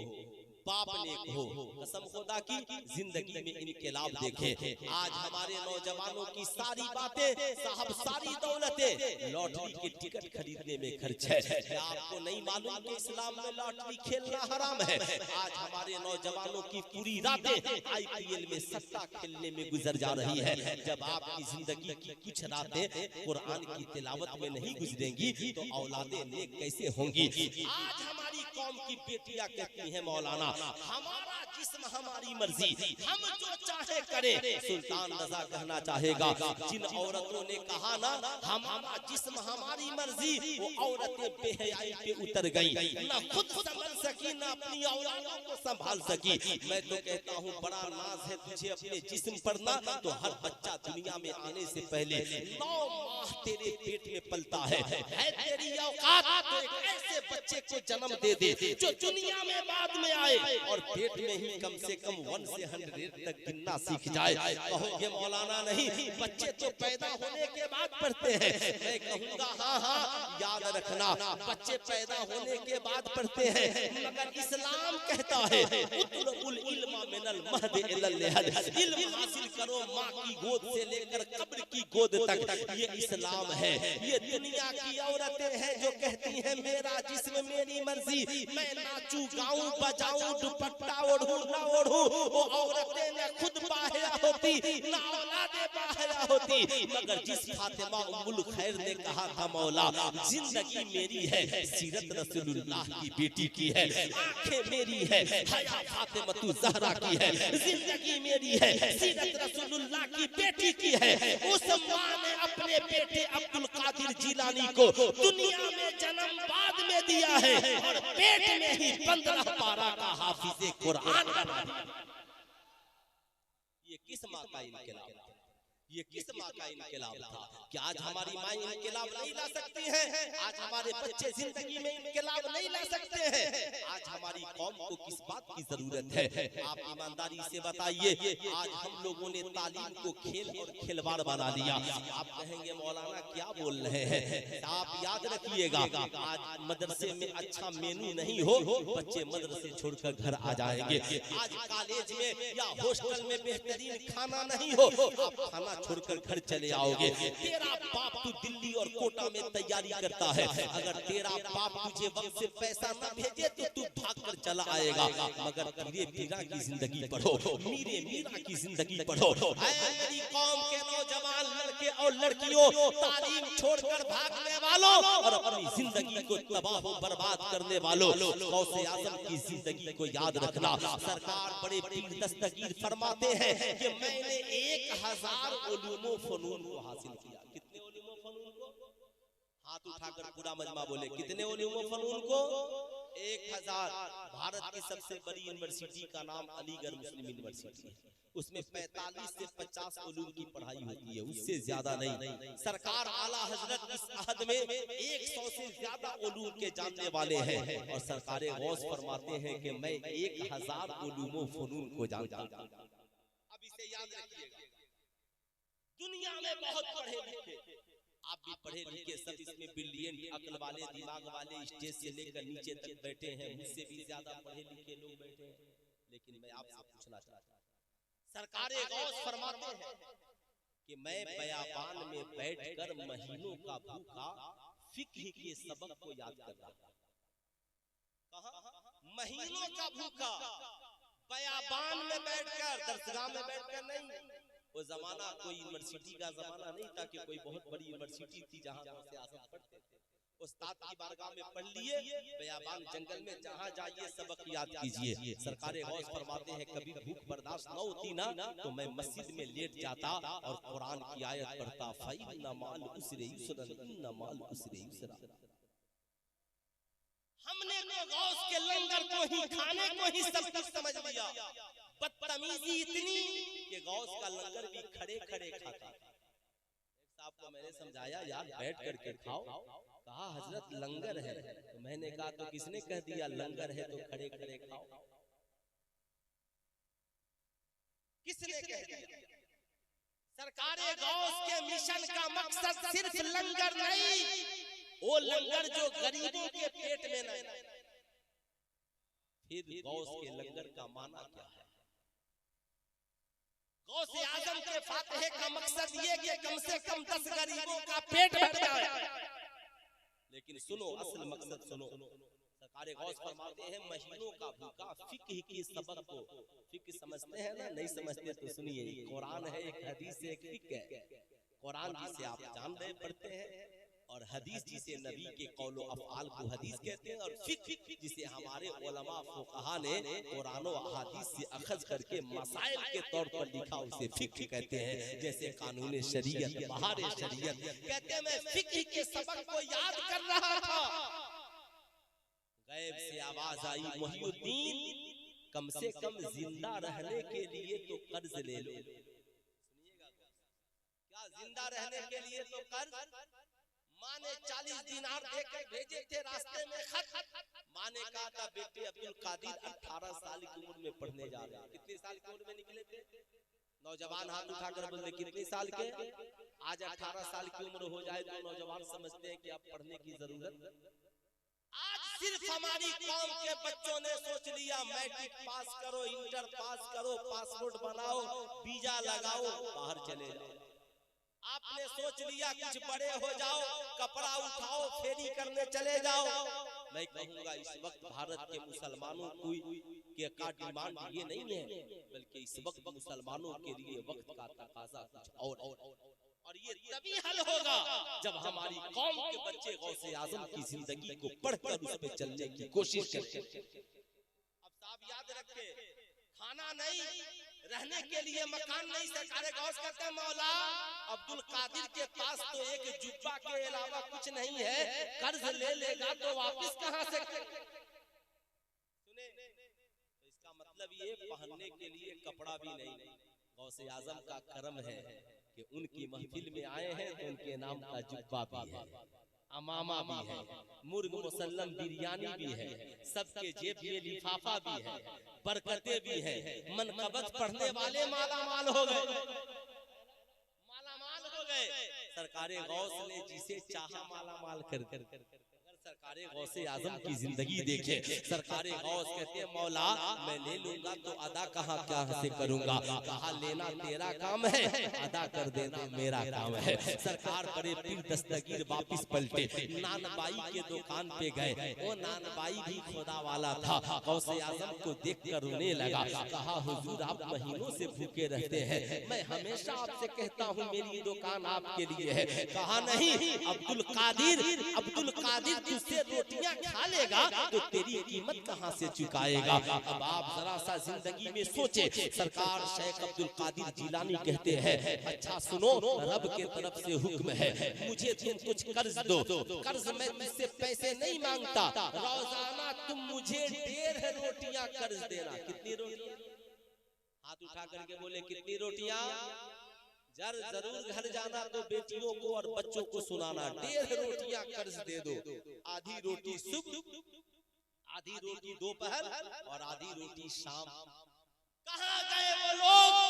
A: बाप नेक हो, कसम खुदा की जिंदगी में इनकलाब देखें। आज हमारे नौजवानों की सारी बातें साहब, सारी दौलतें लॉटरी के टिकट खरीदने में खर्च है। क्या आपको नहीं मालूम कि इस्लाम में लॉटरी खेलना हराम है? आज हमारे नौजवानों की पूरी रातें IPL में सट्टा खेलने में गुजर जा रही है। जब आपकी जिंदगी की कुछ रातें कुरान की तिलावत में नहीं गुजरेंगी तो औलादे नेक कैसे होंगी? आज हमारी कौम की बेटियां कहती हैं मौलाना हमारा जिस्म हमारी मर्जी, हम जो चाहे करें। सुल्तान रजा कहना चाहेगा जिन औरतों ने कहा ना हमारा जिस्म हमारी मर्जी, वो औरतें बेहयाई पे उतर गई, ना खुद संभल सकी ना अपनी औलादों को संभाल सकी। मैं तो कहता हूँ बड़ा नाज है तुझे अपने जिस्म पर ना, तो हर बच्चा दुनिया में आने से पहले 9 माह तेरे पेट में पलता है तेरी औकात तो एक ऐसे बच्चे को जन्म दे दे जो दुनिया में बाद में आए और पेट में ही कम से कम 1 से 100 तक गिनना सीख जाए। कहोगे मौलाना नहीं, बच्चे तो पैदा होने के बाद पढ़ते हैं। मैं कहूँगा हाँ याद रखना बच्चे पैदा होने के बाद पढ़ते हैं, मगर इस्लाम कहता है उतलुल इल्मा मिनल महद इलल लहद, इल्म हासिल करो माँ की गोद से लेकर कब्र की गोद तक। ये इस्लाम है। ये दुनिया की औरतें हैं जो कहती हैं मेरा जिस्म मेरी मर्जी, मैं नाचूं गाऊं बजाऊं दुपट्टा ओढ़ूं ना ओढ़ूं, वो औरतें न खुद बाहया होती ना औलादे बाहया होती। मगर जिस फातिमा उम्मुल खैर ने कहा था मौला जिंदगी मेरी है सीरत रसूलुल्लाह की बेटी की है, है, आंखें मेरी है, हया फातिमा ज़हरा की है, जिंदगी मेरी है, सीरत रसूलुल्लाह की बेटी की है। उस माँ ने अपने बेटे अब्दुल कादिर जिलानी को दुनिया में जन्म बाद में दिया है और पेट में ही 15 पारा का हाफिज़े कुरान बना दिया। ये किस माँ का इनकलाब था? ये किस माँ का इनकलाब था? क्या आज हमारी माँ इनकलाब नहीं ला सकती है? आज हमारे बच्चे जिंदगी में इनकलाब नहीं ला सकते हैं? आज हमारी कौम को किस बात की जरूरत है? आप ईमानदारी से बताइए। आज हम लोगों ने तालीम को खेल और खिलवाड़ बना दिया। आप कहेंगे मौलाना क्या बोल रहे हैं? आप याद रखिएगा, आज मदरसे में अच्छा मेनू नहीं हो, बच्चे मदरसे छोड़कर घर आ जाएंगे। आज कॉलेज में या हॉस्टल में बेहतरीन खाना नहीं हो, आप खाना छोड़कर घर चले आओगे। तेरा बाप तू दिल्ली और कोटा में तैयारी करता है, अगर तेरा बाप तुझे वक्त से पैसा न भेजे तो तू भागकर चला आएगा। मगर मेरे मीरा की जिंदगी पढ़ो, मेरे मीरा की जिंदगी पढ़ो। मेरी कौम के नौजवान लड़के और लड़कियों, तालीम छोड़कर भागने वालों और अपनी जिंदगी को तबाह बर्बाद करने वालों, गौसे आजम की जिंदगी को याद रखना। सरकार बड़े पीर दस्तगीर फरमाते हैं कि मैंने 1000 उलूमो फनून को हासिल किया। कितने उलूमो फनून को? हाथ उठाकर पूरा मजमा बोले, कितने उलूमो फनून को? 1000। भारत की सबसे बड़ी यूनिवर्सिटी का नाम अलीगढ़ मुस्लिम यूनिवर्सिटी है। उसमें 45 से 50 उलूम की पढ़ाई होती है, उससे ज्यादा नहीं। सरकार आला हजरत इस अहद में 100 से ज्यादा उलूम के जानने वाले हैं और सरकार गौस फरमाते हैं कि मैं 1000 उलूमो फनून को जानता हूं। अब इसे याद रखिएगा, दुनिया में बहुत पढ़े लिखे, आप भी पढ़े लिखे, सब इसमें ब्रिलियंट अक्ल वाले, दिमाग वाले, स्टेज से लेकर नीचे तक बैठे हैं, मुझसे भी ज्यादा पढ़े लिखे लोग बैठे हैं। लेकिन मैं आपसे पूछना चाहता हूं, सरकार गौस फरमाते हैं कि मैं बयाबान में बैठकर महीनों का भूखा फिक्र के सबक को याद कर रहा हूं। कहां? महीनों का भूखा बयाबान में बैठकर, दरसगाह में बैठकर नहीं। वो जमाना कोई यूनिवर्सिटी का जमाना नहीं था कि कोई बहुत बड़ी यूनिवर्सिटी थी जहां से आसम पढ़ते थे। उस्ताद की बारगाह में पढ़ लिए, बयाबान जंगल में जहां जाइए सबक याद कीजिए। सरकार गौस फरमाते हैं कभी भूख बर्दाश्त न होती ना तो मैं मस्जिद में लेट जाता और कुरान की आयत पढ़ता, फ़इन्ना माल उसरि युस्रन इन्ना माल उसरि युस्रा। हमने तो गौस के लंगर को ही, खाने को ही सब कुछ समझ लिया। बदतमीजी इतनी कि गौस का लंगर भी खड़े खड़े खाता। साहब को मैंने समझाया यार बैठ करके खाओ, कहा हजरत लंगर है, तो मैंने कहा तो किसने कह दिया लंगर है तो खड़े खड़े खाओ? किसने कह दिया? सरकार गौस के मिशन का मकसद सिर्फ लंगर नहीं, वो लंगर जो गरीबों के पेट में नहीं। फिर गौस के लंगर का माना क्या है? गौसे आजम के फातिहे का मकसद ये कि कम से कम 10 गरीबों का पेट भर जाए। लेकिन सुनो असल मकसद सुनो, सरकार गौस फरमाते हैं महीनों का भूखा फिक्र की सबक को। फिक्र समझते हैं ना? नहीं समझते तो सुनिए, कुरान है एक, हदीस है एक, फिक्र है। कुरान जिसे आप जान रहे पढ़ते हैं और हदीस जिसे नबी के कौलो अफ़आल को हदीस कहते हैं, और फिक्र जिसे हमारे उलमा फुक़हा ने कुरान और अहादीस से अखज़ करके मसाइल के तौर पर लिखा, उसे फिक्र कहते हैं। जैसे कानून शरीयत, बहार शरीयत कहते हैं। मैं फिक्र के सबक को याद कर रहा था, गैब से आवाज आई मोहिउद्दीन कम से कम जिंदा रहने के लिए तो कर्ज ले लो। सुनिएगा, क्या जिंदा रहने के लिए तो कर्ज? माँ ने 40 दिनार देकर भेजे थे रास्ते में खत। माँ ने कहा था बेटे अब्दुल कादिर 18 साल की उम्र में पढ़ने जा रहे हैं। कितने साल की उम्र में निकले थे? नौजवान हाथ उठाकर बोले कितने साल के? आज 18 साल की उम्र हो जाए तो नौजवान समझते हैं कि अब पढ़ने की जरूरत। आज सिर्फ हमारी कौम के बच्चों ने सोच लिया मैट्रिक पास करो, इंटर पास करो, पासपोर्ट बनाओ, वीजा लगाओ, बाहर चले जाओ। आपने सोच लिया कुछ बड़े हो जाओ, कपड़ा उठाओ, फेरी करने चले जाओ। मैं कहूंगा इस वक्त भारत के मुसलमानों का डिमांड ये नहीं है, बल्कि इस वक्त मुसलमानों के लिए वक्त का तकाजा कुछ और ये तभी हल होगा जब हमारी कौम के बच्चे गौसे आजम की जिंदगी को पढ़कर उस पे चलने की कोशिश करते। अब साहब याद रखे, खाना नहीं, रहने के लिए मकान नहीं, सरकार गौस कहते हैं मौला अब्दुल कादिर के पास तो एक जुब्बा के अलावा कुछ नहीं है, कर्ज ले लेगा तो वापस कहां से सुने। तो इसका मतलब ये पहनने के लिए कपड़ा भी नहीं। गौसे आजम का करम है कि उनकी महफिल में आए हैं तो उनके नाम का जुब्बा भी है, अमामा भी है, मुर्ग मुसल्लम बिरयानी भी है, सबके जेब में लिफाफा भी है, बरकतें भी है। मनकबत पढ़ने वाले माला माल हो गए, माला माल हो गए। सरकारे गौस ने जिसे चाहा माला माल कर सरकारे गौसे आजम की जिंदगी देखे। सरकारे गौस कहते हैं मौला मैं ले लूंगा तो अदा कहाँ से करूंगा। कहा लेना तेरा काम है, अदा कर देना मेरा काम है। सरकार बड़े पीर दस्तगीर वापिस पलटे, नानबाई के दुकान पे गए। वो नानबाई भी खुदा वाला था, गौसे आजम को देखकर रोने लगा। कहा हुजूर आप महीनों से भूखे रहते हैं, मैं हमेशा आपसे कहता हूँ मेरी दुकान आपके लिए है। कहा नहीं, अब्दुल कादिर तुझसे रोटियां खा लेगा तो तेरी कीमत कहां से चुकाएगा। अब आप जरा सा जिंदगी में सोचे। सरकार शेख अब्दुल कादिर जिलानी कहते हैं अच्छा सुनो, रब के तरफ से हुक्म है मुझे तुम कुछ कर्ज दो। कर्ज मैं तुझसे पैसे नहीं मांगता, रोजाना तुम मुझे 1.5 रोटियां कर्ज देना। कितनी रोटियां? हाथ उठा करके बोले कितनी रोटियां? जरूर घर जाना तो बेटियों को और बच्चों को सुनाना 1.5 रोटियां कर्ज दे दो। आधी रोटी सुबह, आधी रोटी दोपहर और आधी रोटी शाम। कहां गए वो लोग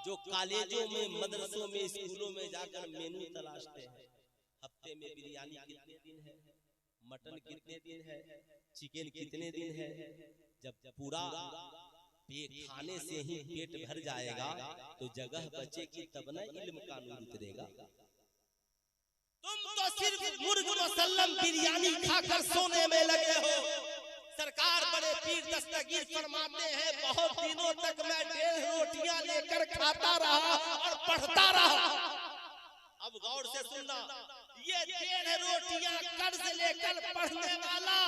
A: जो कॉलेजों में, मदरसों में, स्कूलों में जाकर मेनू तलाशते हैं? हफ्ते में बिरयानी कितने दिन है, मटन कितने दिन है, चिकन कितने दिन है। जब पूरा खाने से ही पेट भर जाएगा तो जगह बचेगी तब न इल्म का नूर उतरेगा। तुम तो सिर्फ मुर्ग मुसल्लम बिरयानी खाकर सोने में लगे हो। सरकार बड़े पीर दस्तगीर फरमाते हैं बहुत दिनों तक मैं 1.5 रोटियां लेकर खाता रहा और पढ़ता रहा। अब गौर से सुनना, ये 1.5 रोटियां कर्ज लेकर पढ़ने वाला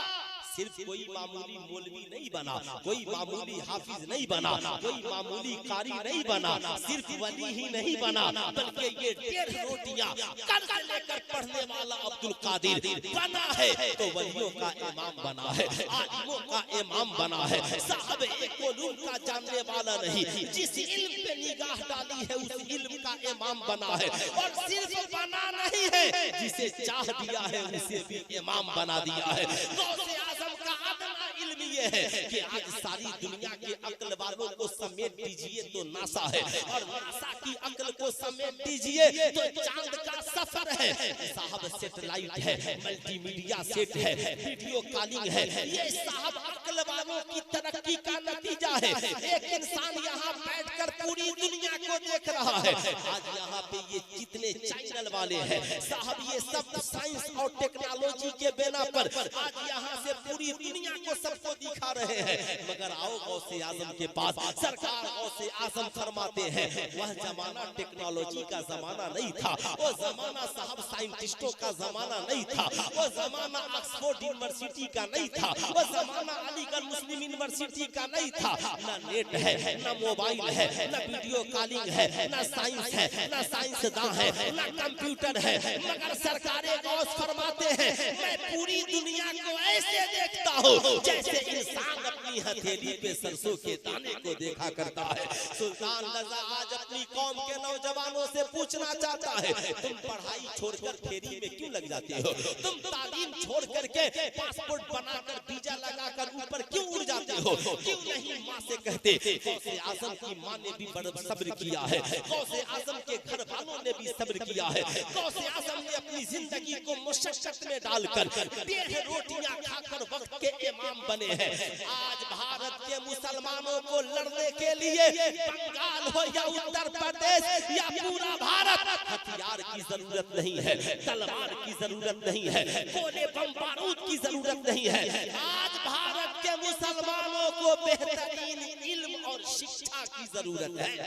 A: सिर्फ कोई मामूली मौलवी नहीं बना, कोई मामूली हाफिज नहीं बना, कोई मामूली कारी नहीं बना, सिर्फ वली ही नहीं बना, बल्कि ये 1.5 रोटियां कर्ज लेकर पढ़ने वाला अब्दुल कादिर बना है तो वलियों का इमाम बना है, आलिमों का इमाम बना है। साहब एक उलूम का जानने वाला नहीं, जिस इल्म पे निगाह डाली है उस इल्म का इमाम बना है। और सिर्फ बना नहीं है, जिसे चाह दिया है उसे भी इमाम बना दिया है। गौसे आजम का अदना इल्म ये है कि आज सारी दुनिया के अक्ल वालों को समेट दीजिए तो नासा है, और नासा की अक्ल को समेट दीजिए तो चांद का सफर है। साहब सैटेलाइट है, मल्टीमीडिया सेट है, वीडियो कॉलिंग है, ये साहब अक्ल वालों की तरक्की का नतीजा है। एक इंसान यहाँ बैठकर पूरी दुनिया को देख रहा है। आज यहाँ पे ये जितने चैनल वाले हैं साहब, ये सब साइंस और टेक्नोलॉजी के बिना पर आज यहाँ से पूरी दुनिया को सबको दिखा रहे हैं। मगर आओ गौसे आजम के पास, सरकार गौसे आजम फरमाते हैं वह जमाना टेक्नोलॉजी का जमाना नहीं था, वो जमाना साहब साइंटिस्टों का जमाना नहीं था, वो जमाना ऑक्सफोर्ड यूनिवर्सिटी का नहीं था, वो जमाना अलीगढ़ मुस्लिम यूनिवर्सिटी का नहीं था। न नेट है, न मोबाइल है, न वीडियो कॉलिंग है, न साइंस है, न साइंसदां है, न कंप्यूटर है। मगर सरकारें गौस फरमाते हैं मैं पूरी दुनिया को ऐसे देखता हूँ जैसे इंसान अपनी हथेली पे सरसों के दाने को देखा करता है। सुल्तान रजा आज अपनी कौम के नौजवानों से पूछना चाहता है तुम पढ़ाई छोड़कर फेरी में क्यों लग जाते हो? तुम तालीम छोड़ करके पासपोर्ट बनाकर वीजा लगाकर ऊपर क्यों उड़ जाते हो? क्यों नहीं माँ से कहते? गौसे आजम की माँ ने भी बड़ा सब्र किया है, गौसे आजम के घर वालों ने भी सब्र किया है। गौसे आजम ने अपनी जिंदगी को मुशक्कत में डालकर 1.5 रोटियां खाकर वक्त के इमाम बने हैं। आज भारत के मुसलमानों को लड़ने के लिए बंगाल हो या उत्तर प्रदेश या पूरा भारत, हथियार की जरूरत नहीं है, तलवार की जरूरत नहीं है, गोले बम बारूद की जरूरत नहीं है। आज भारत के मुसलमानों को बेहतरीन इल्म और शिक्षा की जरूरत है। अब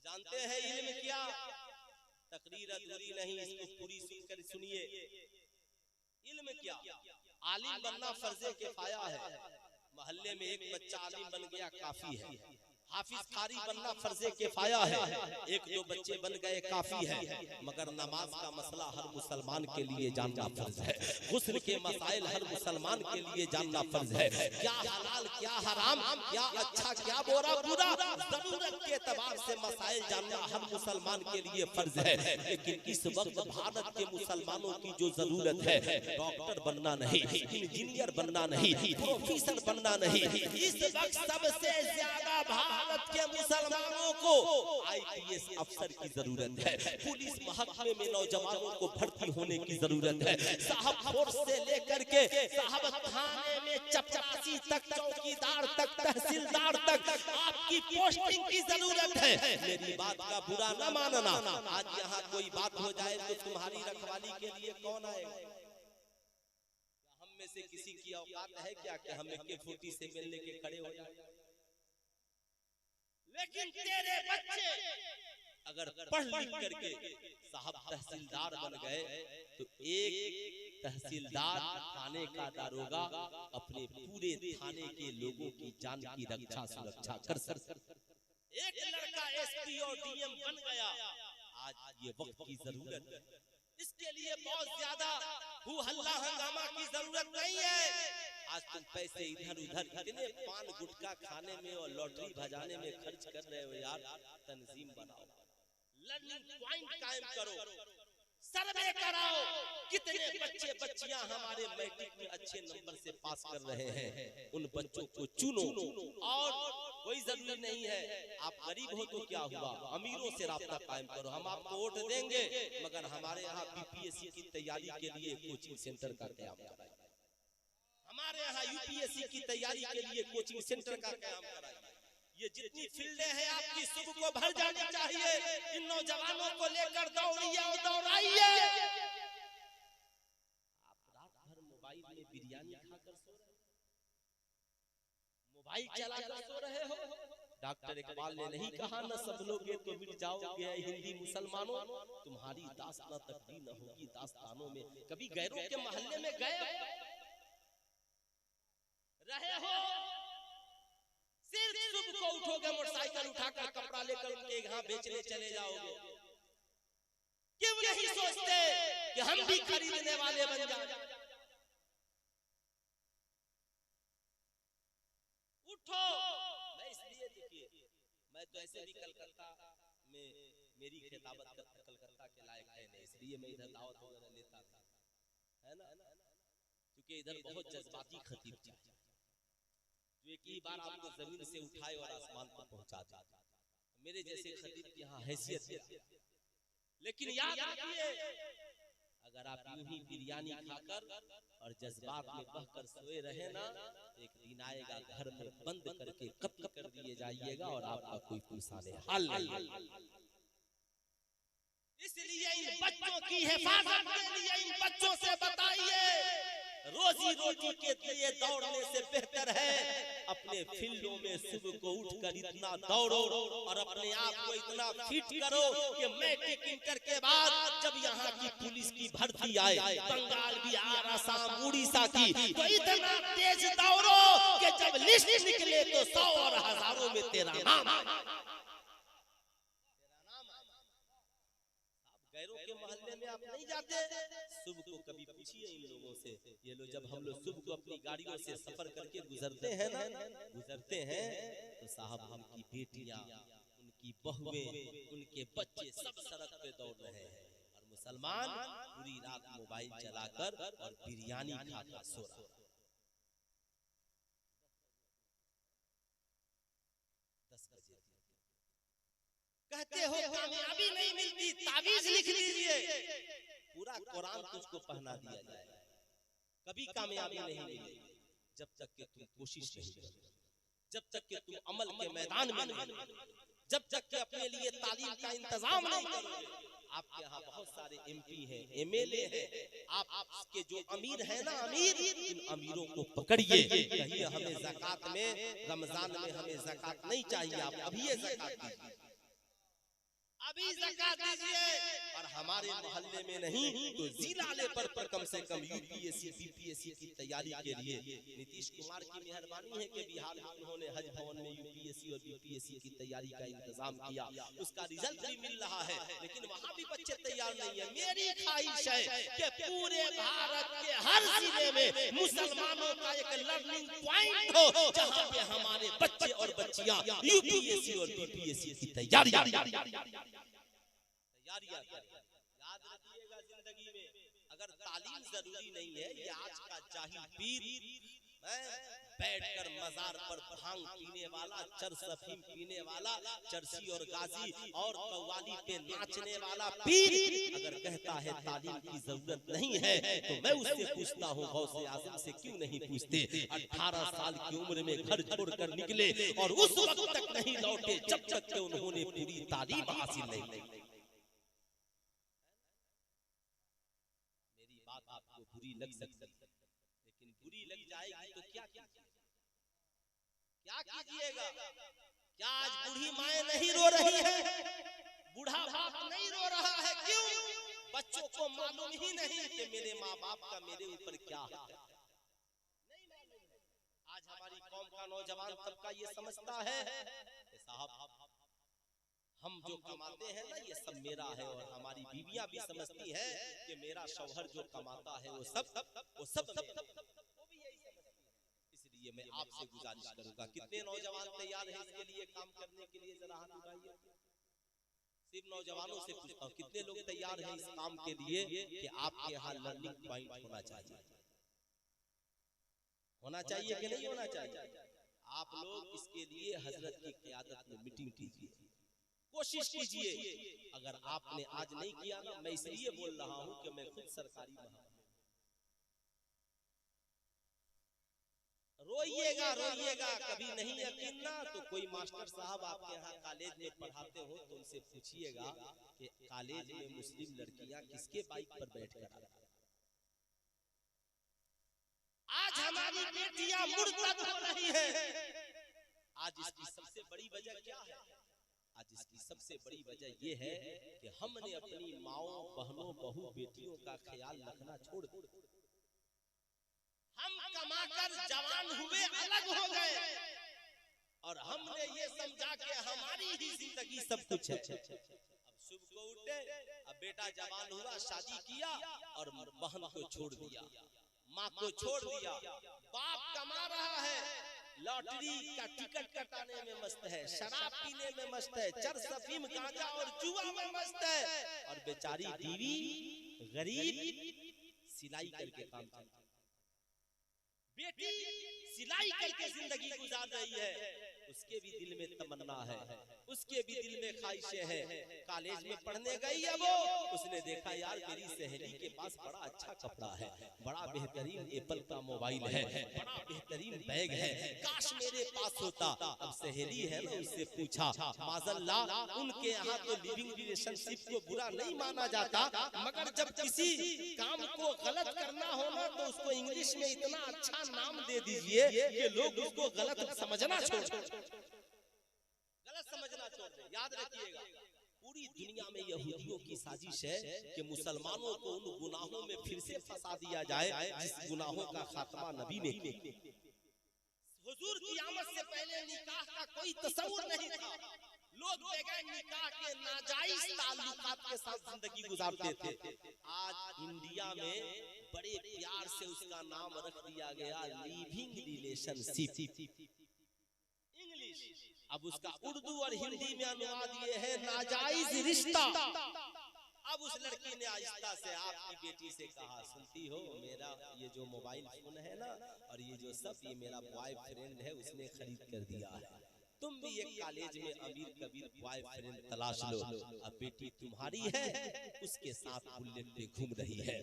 A: जानते हैं इल्म क्या? तकरीर अधूरी नहीं, इसको पूरी सुनकर सुनिए। इल्म क्या, आलिम बनना फर्जे किफाया है। मोहल्ले में एक बच्चा आलिम बन गया काफी है। हाफिज कारी बनना फर्जे किफाया है, एक दो बच्चे बन गए काफी है। मगर नमाज का मसला हर मुसलमान के लिए जानना फर्ज है। गुस्ल के मसाइल हर मुसलमान के लिए जानना फर्ज है। क्या हलाल क्या हराम, क्या अच्छा क्या बुरा, जरूरत के एतबार से मसाइल जानना हर मुसलमान के लिए फर्ज है। लेकिन इस वक्त भारत के मुसलमानों की जो जरूरत है, डॉक्टर बनना नहीं, इंजीनियर बनना नहीं, प्रोफेसर बनना नहीं, इस वक्त सबसे ज्यादा भारत के मुसलमानों को आईपीएस अफसर की जरूरत है। पुलिस महकमे में नौजवानों को भर्ती होने की जरूरत है। साहब फोर्स से लेकर के साहब थाने में चपरासी तक, चौकीदार तक, तहसीलदार तक आपकी पोस्टिंग की जरूरत है। मेरी बात का बुरा न मानना। आज यहाँ कोई बात हो जाए तो तुम्हारी रखवाली के लिए कौन आएगा? हम में से किसी की औकात है क्या कि हम AK-40 से मिलने के खड़े हो जाए? लेकिन तेरे बच्चे अगर पढ़ लिख करके साहब तहसीलदार बन गए तो एक तहसीलदार थाने का दारोगा अपने पूरे थाने के लोगों की जान की रक्षा सुरक्षा कर सकता। एक लड़का SP और DM बन गया। आज ये वक्त की जरूरत है, इसके लिए बहुत ज्यादा हू हल्ला हंगामा की जरूरत नहीं है। आज तुम पैसे इधर उधर इतने पान गुटखा खाने में और लॉटरी भजाने में खर्च कर रहे हो यार। तंजीम बनाओ, लर्निंग पॉइंट कायम करो, सर्वे कराओ। कितने बच्चे बच्चियां हमारे मैट्रिक में अच्छे नंबर से पास कर रहे हैं, उन बच्चों को चुनो। और कोई जरूरी नहीं है आप गरीब हो तो क्या हुआ, अमीरों से राब्ता कायम करो। हम आपको वोट देंगे, मगर हमारे यहाँ BPSC की तैयारी के लिए कोचिंग सेंटर का कयाम कराइए। हमारे यहाँ UPSC की तैयारी के लिए कोचिंग सेंटर का कयाम कराइए। ये जितनी फील्डें हैं आपकी सुबह को भर जानी चाहिए। इन नौजवानों को लेकर दौड़िए और दौड़ाइए। आप रात भर मोबाइल में बिरयानी खाकर सो रहे हो, मोबाइल चलाकर सो रहे हो। डॉक्टर इकबाल ने नहीं कहा न संभलोगे तो मिट जाओगे हिंदी मुसलमानों, तुम्हारी दास्तां तक भी न होगी दास्तानों में। कभी गैरों के मोहल्ले में गए रहे हो? सिर्फ सुबह को उठोगे, मोटरसाइकिल उठाकर कपड़ा लेकर उनके यहाँ बेचने चले जाओगे। क्यों नहीं सोचते कि हम भी खरीदने वाले बन जाए? उठो। मैं इसलिए देखिए, मैं तो ऐसे भी कलकत्ता में मेरी खिताबत कलकत्ता के लायक है नहीं, इसलिए मैं इधर दावत वगैरह लेता था, है ना, क्योंकि इधर बहुत जज्बाती खतीब चाहिए जो एक ही बार आपको जमीन से उठाए और आसमान पर पहुंचा दे। मेरे जैसे खतीब की यहाँ हैसियत है। लेकिन याद रखिए, अगर आप यूं ही बिरयानी खाकर और जज्बात में बहकर सोए रहे ना, एक दिन आएगा घर में बंद करके कत्ल कर दिए जाइएगा और आपका कोई पुरसाने हाल नहीं। इसलिए इन बच्चों की हिफाजत के लिए इन बच्चों से बताइए, रोजी रोटी के लिए दौड़ने से बेहतर है अपने फील्डों में सुबह को उठकर इतना दौड़ो और अपने आप को इतना फिट करो कि मैट्रिक इंटर के बाद जब यहाँ की पुलिस की भर्ती आए, बंगाल, बिहार, असम, उड़ीसा की, तो इतना तेज दौड़ो कि जब लिस्ट निकले तो 100 और हजारों में तेरा नाम आए। गैरों के मोहल्ले में आप नहीं जाते? सुबह को कभी पूछिए इन लोगों से, ये लोग जब हम लोग सुबह को अपनी गाड़ियों से सफर करके गुजरते हैं ना, गुजरते हैं तो साहब उनकी बेटियां, उनकी बहुएं, उनके बच्चे सब सड़क पे दौड़ रहे हैं और मुसलमान पूरी रात मोबाइल चलाकर और बिरयानी खाकर सो रहा। 10 बजे कहते हो कामयाबी नहीं मिलती, तावीज लिख लीजिए, पूरा कुरान तुझको पहना दिया जाएगा। कभी कामयाबी नहीं मिलेगी जब तक कि तुम कोशिश नहीं करोगे, जब तक कि तुम अमल के मैदान में नहीं, जब तक कि अपने लिए तालीम का इंतजाम नहीं करोगे। आपके यहाँ बहुत सारे MP हैं, MLA हैं, आपके जो अमीर है ना, अमीर, इन अमीरों को पकड़िए, कहिए हमें ज़कात में, रमजान में हमें ज़कात नहीं चाहिए, आप अभी ये ज़कात दीजिए। अब अभी ज़कात दीजिए, और हमारे मोहल्ले में नहीं तो जिला लेवल पर कम से कम यूपीएससी बीपीएससी की तैयारी के लिए नीतीश कुमार की मेहरबानी है कि बिहार में उन्होंने हज भवन में यूपीएससी और बीपीएससी की तैयारी का इंतजाम किया, उसका रिजल्ट भी मिल रहा है, लेकिन वहाँ भी बच्चे तैयार नहीं है। मेरी ख्वाहिश है कि पूरे भारत के हर जिले में मुसलमानों का एक लर्निंग पॉइंट हो, जहाँ पे हमारे बच्चे और बच्चियां यूपीएससी और बीपीएससी की तैयारी याद रखिएगा। जिंदगी में अगर तालीम जरूरी नहीं है, ये आज का जाहिल पीर बैठकर मजार पर भांग पीने वाला, चरस अफीम पीने वाला, चरसी और गाजी और कव्वाली पे नाचने वाला पीर अगर कहता है तालीम की जरूरत नहीं है, तो मैं उससे पूछता हूँ गौसे आजम से क्यों नहीं पूछते? 18 साल की उम्र में घर छोड़कर निकले और उस वक्त तक नहीं लौटे जब तक कि उन्होंने पूरी तालीम हासिल नहीं की। मेरी बात आपको बुरी लग सकती है, लेकिन बुरी लग जाएगी तो क्या कीजिएगा? क्या आज बूढ़ी माएं नहीं रो रही है? बूढ़ा बाप नहीं रो रहा है? क्यों? बच्चों को मालूम ही नहीं कि मेरे माँ बाप का मेरे ऊपर क्या है, नहीं मालूम है। आज हमारी कौम का नौजवान तबका ये समझता है कि साहब हम जो कमाते हैं ना, ये सब मेरा है, और हमारी बीवियां भी समझती है कि मेरा शौहर जो कमाता है वो सब इसलिए मैं आपसे गुजारिश करूंगा, कितने नौजवान तैयार हैं इसके लिए काम करने के लिए? जरा हाथ उठाइए। सिर्फ नौजवानों से पूछता हूँ, कितने लोग तैयार हैं इस काम के लिए कि आपके यहाँ लर्निंग पॉइंट होना चाहिए? होना चाहिए कि नहीं होना चाहिए? आप लोग इसके लिए हजरत की क़यादत में मीटिंग कीजिए, कोशिश कीजिए। अगर आपने आज नहीं किया ना, मैं इसलिए बोल रहा हूँ कि मैं खुद सरकारी रोइएगा, कभी नहीं यकीन ना तो कोई मास्टर साहब आपके यहाँ कॉलेज में पढ़ाते हो तो उनसे पूछिएगा कि कॉलेज में मुस्लिम लड़कियां किसके बाइक पर बैठकर आती हैं? आज हमारी बेटियां मुर्तद हो रही हैं। आज इसकी सबसे बड़ी वजह क्या है? आज इसकी सबसे बड़ी वजह यह है कि हमने अपनी माओ, बहनों, बहू, बेटियों का ख्याल रखना छोड़ दिया। हम कमाकर जवान हुए, अलग हो गए, और हमने ये समझा कि हमारी ही जिंदगी सब कुछ है। अब सुबह को उठे, अब बेटा जवान हुआ, शादी किया और बहन को छोड़ दिया, माँ को छोड़ दिया, बाप कमा रहा है, लॉटरी का टिकट कटाने में मस्त है, शराब पीने में मस्त है, चरस अफीम गांजा और जुआ में मस्त है, और बेचारी बीवी गरीब सिलाई करके काम करती है। बेटी सिलाई करके जिंदगी गुजार रही है, उसके भी दिल में तमन्ना है, उसके भी दिल में ख्वाहिशें हैं। कॉलेज में पढ़ने गई है वो, उसने देखा यार मेरी सहेली के पास बड़ा अच्छा कपड़ा है, बड़ा बेहतरीन एप्पल का मोबाइल है, बड़ा बेहतरीन बैग है, काश मेरे पास होता। अब सहेली है ना, उससे पूछा, माज़अल्लाह उनके यहाँ तो लिविंग रिलेशनशिप को बुरा नहीं माना जाता, मगर जब किसी काम को गलत करना हो ना तो उसको इंग्लिश में इतना अच्छा नाम दे दीजिए कि लोग उसको गलत समझना छोड़ दें। याद रखिएगा, पूरी दुनिया में यहूदियों की साजिश है कि मुसलमानों को उन गुनाहों में फिर से फंसा दिया जाए जिस गुनाहों का खात्मा नबी ने किया। हुजूर की आमद से पहले निकाह का कोई तस्वुर नहीं था, लोग बगैर निकाह के नाजायज ताल्लुकात के साथ जिंदगी गुजारते थे। आज इंडिया में बड़े प्यार से उसका नाम रख दिया गया लिविंग रिलेशनशिप, इंग्लिश। अब उसका उर्दू और हिंदी में अनुवाद ये है नाजायज रिश्ता। अब उस लड़की ने आहिस्ता से आपकी बेटी से कहा, सुनती हो मेरा ये जो मोबाइल फोन है ना और ये जो सब, ये मेरा बॉयफ्रेंड है, उसने खरीद कर दिया है, तुम भी एक कॉलेज में अमीर कबीर बॉयफ्रेंड तलाश लो। अब बेटी तुम्हारी है, उसके साथ बुलेट पे घूम रही है,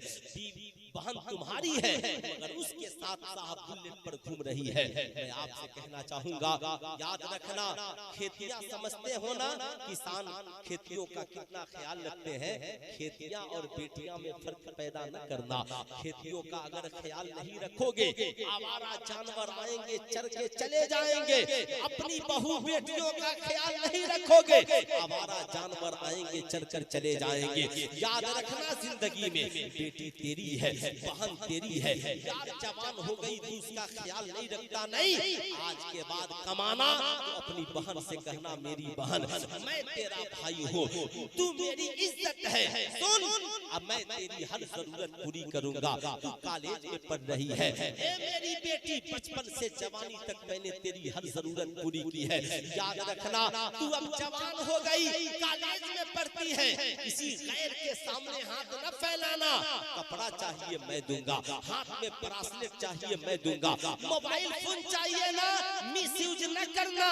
A: बहन तुम्हारी है मगर उसके साथ साहब बुलेट पर घूम रही है। मैं आपसे कहना चाहूंगा, याद रखना, खेतियां समझते हो ना, किसान खेतियों का कितना ख्याल रखते हैं, खेतियां और बेटियां में फर्क पैदा न करना। खेतियों का अगर ख्याल नहीं रखोगे, आवारा जानवर आएंगे, चर के चले जाएंगे, अपनी बहू बेटियों का ख्याल नहीं रखोगे, आवारा जानवर आएंगे चलकर चले जाएंगे। याद रखना जिंदगी में बेटी तेरी है, बहन तेरी है। यार जवान हो गई तू उसका ख्याल नहीं रखता, नहीं, आज के बाद कमाना तो अपनी बहन से कहना मेरी बहन, मैं तेरा भाई हूँ, तू मेरी इज्जत है। सुन, अब मैं तेरी हर जरूरत पूरी करूंगा। तू कॉलेज में पढ़ रही है, ए मेरी बेटी, बचपन से जवानी तक मैंने तेरी हर जरूरत पूरी की है। याद रखना तू अब जवान हो गई, कॉलेज में पढ़ती है, किसी गैर के सामने हाथ न फैलाना। कपड़ा चाहिए मैं दूंगा, हाथ में ब्रासलेट चाहिए मैं दूंगा, मोबाइल फोन चाहिए ना, मिसयूज न करना,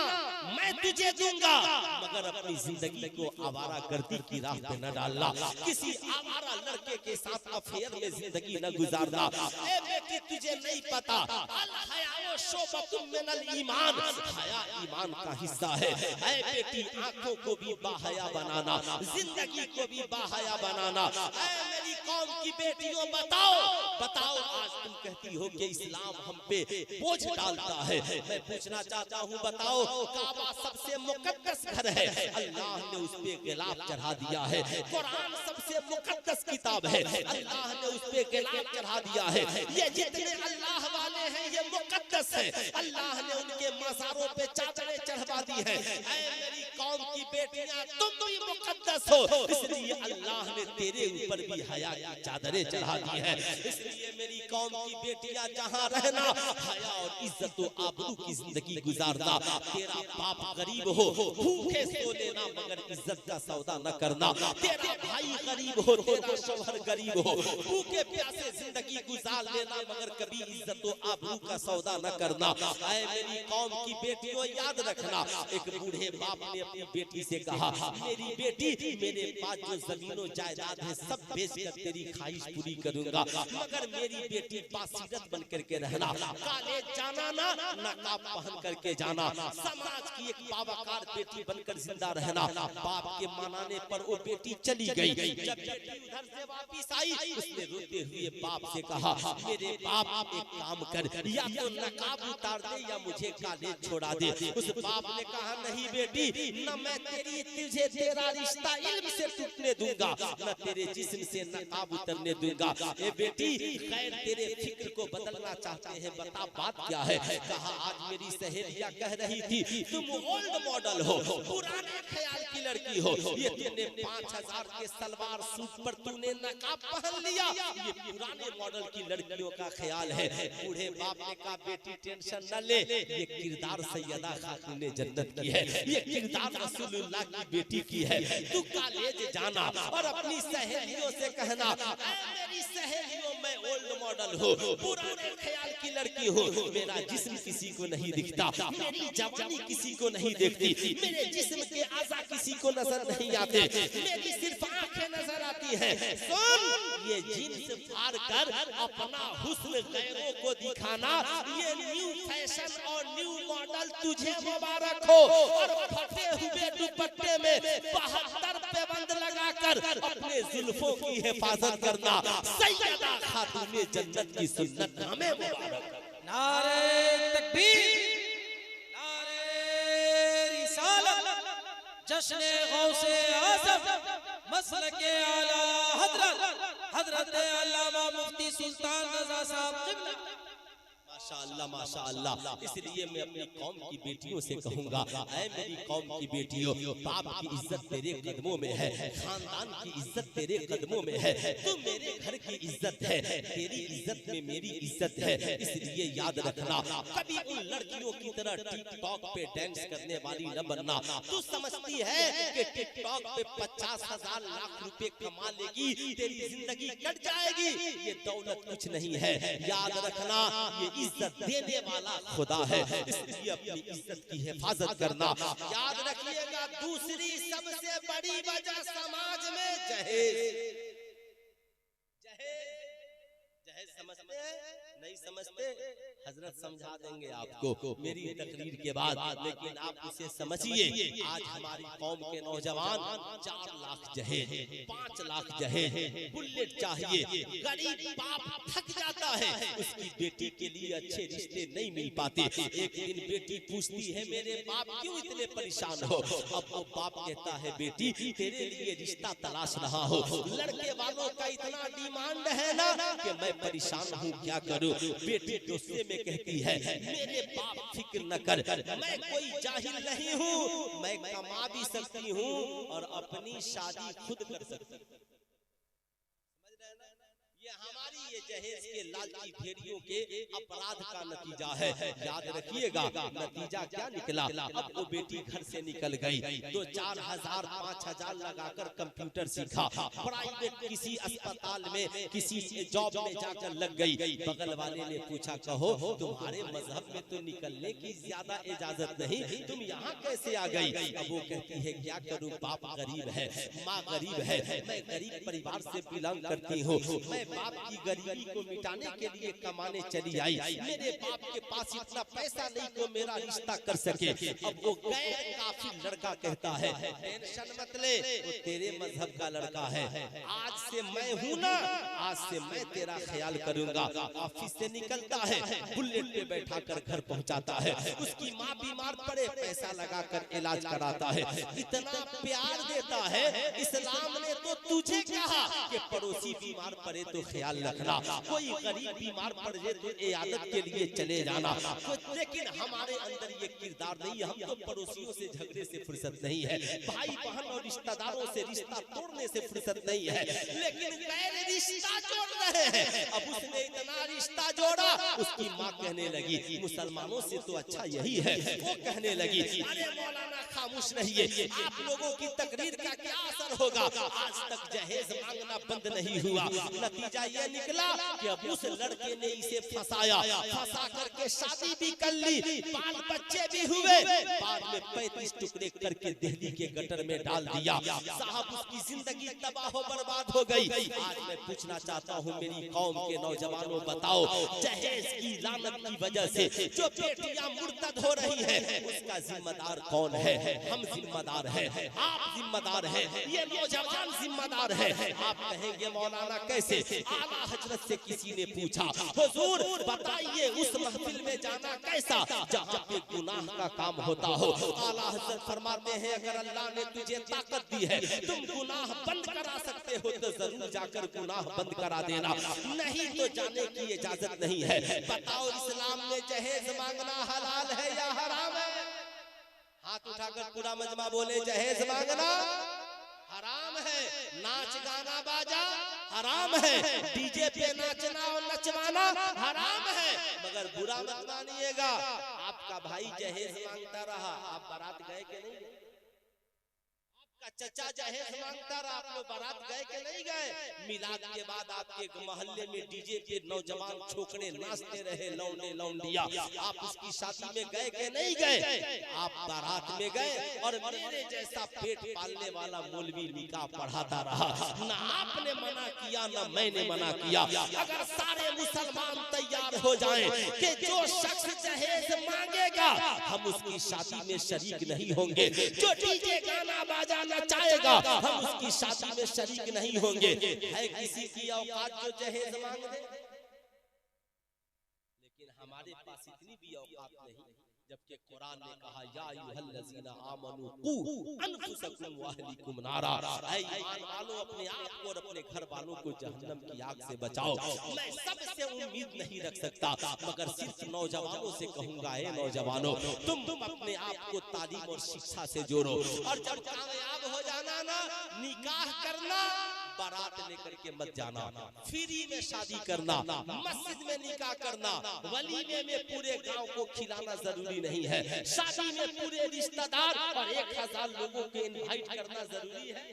A: मैं तुझे दूंगा, मगर अपनी जिंदगी को आवारागर्दी की राह पे न डालना, किसी आवारा लड़के के साथ अफेयर में जिंदगी न गुजारना। ए बेटी तुझे नहीं पता, अल हया शोबतुम मिनल ईमान, हया ईमान का हिस्सा है। ए बेटी आंखों को भी बाहया बनाना, जिंदगी को भी बाहया बनाना। ए मेरी कौम की बेटियों बताओ, बताओ आज तुम कहती हो कि इस्लाम हम पे बोझ डालता है, मैं पूछना चाहता हूँ बताओ, काबा सबसे मुकद्दस घर है, अल्लाह ने उस पे गिलाफ चढ़ा दिया है। कुरान सबसे मुकद्दस किताब है, अल्लाह ने उस पे गिलाफ चढ़ा दिया है। ये जितने अल्लाह वाले हैं ये मुकद्दस है, अल्लाह ने उनके मज़ारों पे चादरें चढ़वा दी है। ऐ मेरी कौम की बेटियां तुम भी मुकद्दस हो, इसलिए अल्लाह ने तेरे ऊपर भी हया की चादरें चढ़ा दी है। इसलिए मेरी कौम की बेटियां जहां रहना, हया और इज्जत और आबरू की जिंदगी गुजारना। तेरा बाप गरीब हो, भूखे सो लेना, मगर इज्जत का सौदा न करना। तेरा भाई गरीब हो, तेरा शौहर गरीब हो, भूखे प्यासे जिंदगी गुजार लेना, मगर कभी इज्जत और आबरू का सौदा न करना। ऐ मेरी कौम की बेटियों याद रखना, एक बूढ़े बाप ने अपनी बेटी से कहा, मेरी बेटी मेरे पास जो जमीनों जायदाद है सब बेचकर तेरी ख्वाहिश पूरी करूंगा, मगर मेरी बेटी बासीरत बन करके रहना, कॉलेज जाना ना, नकाब पहन करके जाना, समाज की एक बावकार बेटी बनकर जिंदा रहना। बाप के मनाने पर वो बेटी चली गई। जब बेटी उधर से वापस आई, उसने रोते हुए बाप से कहा, मेरे बाप एक काम कर, या तो नकाब उतार दे या मुझे कॉलेज छोड़ा दे। उस बाप ने कहा, नहीं बेटी, न मैं तुझे तेरा रिश्ता इल्म से टूटने दूंगा, न तेरे जिस्म से नकाब उतरने दूंगा। ए बेटी, खैर तेरे फिक्र को बदलना चाहते हैं, बता बात क्या है। कहा, आज मेरी सहेलियां कह रही थी तुम ओल्ड मॉडल हो, पुराने ख्याल की लड़की हो, ये तुमने 5000 के सलवार सूट पर तूने नकाब पहन लिया, ये पुराने मॉडल की लड़कियों का ख्याल है। बूढ़े बाप ने कहा, बेटी टेंशन न ले, ये किरदार सैयदा खातून ने जन्नत की है, ये किरदार रसूलुल्लाह की बेटी की है। तू कॉलेज जाना और अपनी सहेलियों से कहना, मेरी सहेलियों मैं ओल्ड मॉडल हूँ, पुराने ख्याल की लड़की हूँ, मेरा जिस्म किसी को नहीं दिखता, मेरी जवानी किसी को नहीं देखती, मेरे जिस्म के आज़ा किसी को नजर नहीं आते, मेरी सिर्फ आंखें नजर आती हैं। सुन, ये जीन्स फाड़ कर अपना हुस्न गैरों को दिखाना, ये न्यू फैशन और न्यू मॉडल तुझे मुबारक हो। और फटे हुए दुपट्टे में 72 पैबंद लगाकर अपने जुल्फों की हिफाजत करना, सैयदा खातूने जन्नत की सुन्नत हमें मुबारक।
B: नारे तकबीर, नारे रिसालत, जश्न गौसे आज़म, मसलके आला हज़रत अल्लामा मुफ्ती सुल्तान रज़ा साहब क़िबला।
A: माशाअल्लाह माशाअल्लाह। इसलिए मैं अपनी कौम की बेटियों से कहूंगा, ऐ मेरी कौम की बेटियों, बाप की इज्जत तेरे कदमों में है, खानदान की इज्जत तेरे कदमों में है, तू मेरे घर की इज्जत है, तेरी इज्जत में मेरी इज्जत है। इसलिए याद रखना, कभी उन लड़कियों की तरह टिकटॉक पे डांस करने वाली न बनना। तू समझती है कि टिकटॉक पे 50,000 लाख रुपए कमा लेगी, तेरी जिंदगी कट जाएगी, ये दौलत कुछ नहीं है। याद रखना, ये इज्जत देने वाला खुदा है, इसलिए अपनी इज्जत की हिफाजत करना। याद रखिएगा, दूसरी सबसे बड़ी वजह समाज में जहेज। जहेज समझते हैं? नहीं समझते, हजरत समझा देंगे आपको मेरी तकरीर के बाद, लेकिन आप उसे समझिए। आज हमारी कौम के नौजवान 4 लाख जहेज, 5 लाख जहेज, बुलेट चाहिए, गरीब बाप थक जाता है, उसकी बेटी के लिए अच्छे रिश्ते नहीं मिल पाते। एक दिन बेटी पूछती है मेरे बाप क्यों इतने परेशान हो? अब वो बाप कहता है बेटी तेरे लिए रिश्ता तलाश रहा हो, लड़के वालों का इतना डिमांड है ना कि मैं परेशान हूँ, क्या करूँ? बेटी गुस्से में कहती है मेरे बाप फिक्र न कर, मैं कोई जाहिल नहीं हूँ, मैं कमा भी सकती हूँ और अपनी शादी खुद कर सकती हूँ। ये हमारी ये जहेज के लालची भेड़ियों के अपराध का नतीजा है। याद रखिएगा नतीजा क्या निकला। अब वो बेटी घर से निकल गई, 2-4 हजार 5,000 लगाकर कंप्यूटर सीखा, प्राइवेट किसी अस्पताल में किसी जॉब में जाकर लग गई। बगल वाले ने पूछा कहो तुम्हारे मजहब में तो निकलने की ज्यादा इजाजत नहीं, तुम यहाँ कैसे आ गई? अब वो कहती है क्या करूँ, बाप गरीब है, माँ गरीब है, मैं गरीब परिवार से बिलोंग करती हूँ, मैं बाप की गरीबी को मिटाने के लिए कमाने चली आई, मेरे बाप के पास इतना पैसा नहीं तो मेरा रिश्ता कर सके। अब वो गैर काफिल लड़का कहता है टेंशन मत ले, वो तेरे मजहब का लड़का है, आज से मैं हूँ ना, आज से मैं तेरा ख्याल करूंगा। ऑफिस से निकलता है, बुलेट पे बैठा कर घर पहुँचाता है, उसकी माँ बीमार पड़े पैसा लगा कर इलाज कराता है, इतना प्यार देता है। इस्लाम ने तो तुझे कहा कि पड़ोसी बीमार पड़े तो ख्याल रखना, कोई गरीब बीमार पड़ जाए तो इयादत के लिए चले जाना, लेकिन हमारे अंदर ये किरदार नहीं है। हम तो पड़ोसियों से झगड़े से फुर्सत नहीं है, भाई बहन और रिश्तेदारों से रिश्ता तोड़ने से फुर्सत नहीं है, लेकिन गैर रिश्ता जोड़ रहे हैं। अब उसने इतना रिश्ता जोड़ा, उसकी माँ कहने लगी मुसलमानों से तो अच्छा यही है। वो कहने लगी अरे मौलाना खामोश रहिए, आप लोगों की तकरीर का क्या असर होगा? आज तक जहेज मांगना बंद नहीं हुआ। नतीजा ये निकला कि अब उस लड़के ने इसे फंसाया, फंसा करके शादी भी कर ली, बाल बच्चे भी हुए, बाद में 35 टुकड़े करके दिल्ली के गटर में डाल दिया। साहब उसकी जिंदगी तबाह बर्बाद हो गई। आज मैं पूछना चाहता हूँ मेरी कौम के नौजवानों, बताओ जहेज की लानत की वजह से जो बेटियां मुर्तद हो रही है उसका जिम्मेदार कौन है? हम जिम्मेदार है, आप जिम्मेदार है, ये नौजवान जिम्मेदार है। आप कहेंगे मौलाना कैसे? आला हजरत से किसी ने पूछा हुजूर बताइए उस महफिल में जाना कैसा जहाँ पे गुनाह का काम होता हो? आला हजरत फरमाते हैं अगर अल्लाह ने तुझे ताकत दी है तुम गुनाह बंद करा सकते हो तो जरूर जाकर गुनाह बंद करा देना, नहीं तो जाने की इजाजत नहीं है। बताओ इस्लाम में जहेज मांगना हलाल है या हराम है? हाथ उठाकर पूरा मजमा बोले जहेज मांगना हराम है, नाच गाना बाजा हराम है, डीजे पे नाचना और नचवाना हराम है। मगर बुरा मत मानिएगा, आपका भाई जहेज मांगता रहा, आप बारात गए कि नहीं गए? आपका चचा जहेज मांगता रहा, आप लोग बारात गए कि नहीं गए? मिलाद के बाद आपके मोहल्ले में डीजे पे नौजवान छोकरे नाचते रहे, लौंडे लौंडिया, आप उसकी शादी में गए कि नहीं गए? आप बारात में गए और मेरे जैसा पेट पालने वाला मौलवी निकाह पढ़ाता रहा, ना आपने मना किया ना मैंने मना किया। अगर सारे मुसलमान तैयार हो जाएं कि जो शख्स जहेज मांगेगा हम उसकी शादी में शरीक नहीं होंगे, जो डीजे गाना बाजा नचाएगा हम उसकी शादी में शरीक नहीं होंगे। है किसी की औकात जो जहेज मांग दे? लेकिन हमारे पास इतनी भी औकात नहीं, जबकि कुरान ने कहा या अय्युहल्लज़ीना आमनू कू अनफुसकुम व अहलीकुम नारा, ऐ ईमान वालों अपने आप को और अपने घर वालों को जहन्नम की आग से बचाओ। मैं सबसे उम्मीद नहीं रख सकता, मगर सिर्फ नौजवानों से कहूंगा हे नौजवानों तुम अपने आप को तालीम और शिक्षा से जोड़ो, और जब कामयाब हो जाना ना निकाह करना, बारात लेकर के मत जाना, फ्री में शादी करना, मस्जिद में निकाह करना, वलीमे में पूरे गांव को खिलाना जरूरी नहीं है, शादी में पूरे रिश्तेदार और 1000 लोगों को इनवाइट करना जरूरी है।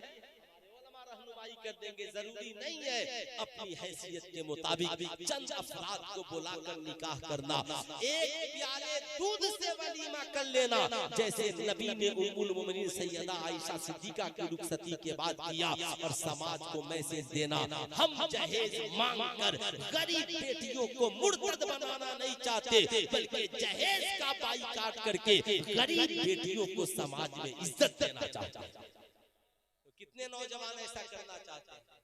A: रहनुमाई कर देंगे, जरूरी नहीं है। अपनी हैसियत के मुताबिक चंद अफराद को बुलाकर निकाह करना, एक प्याले दूध से वलीमा कर लेना, जैसे नबी ने उम्मुल मोमिनीन सैयदा आयशा सिद्दीका की रुखसती के बाद किया, और समाज को मैसेज देना, हम जहेज मांगकर गरीब बेटियों को मुर्तद बनाना नहीं चाहते, बल्कि जहेज का बाइकाट करके गरीब बेटियों को समाज में इज्जत देना चाहते हैं। तो कितने नौजवान ऐसा करना चाहते हैं?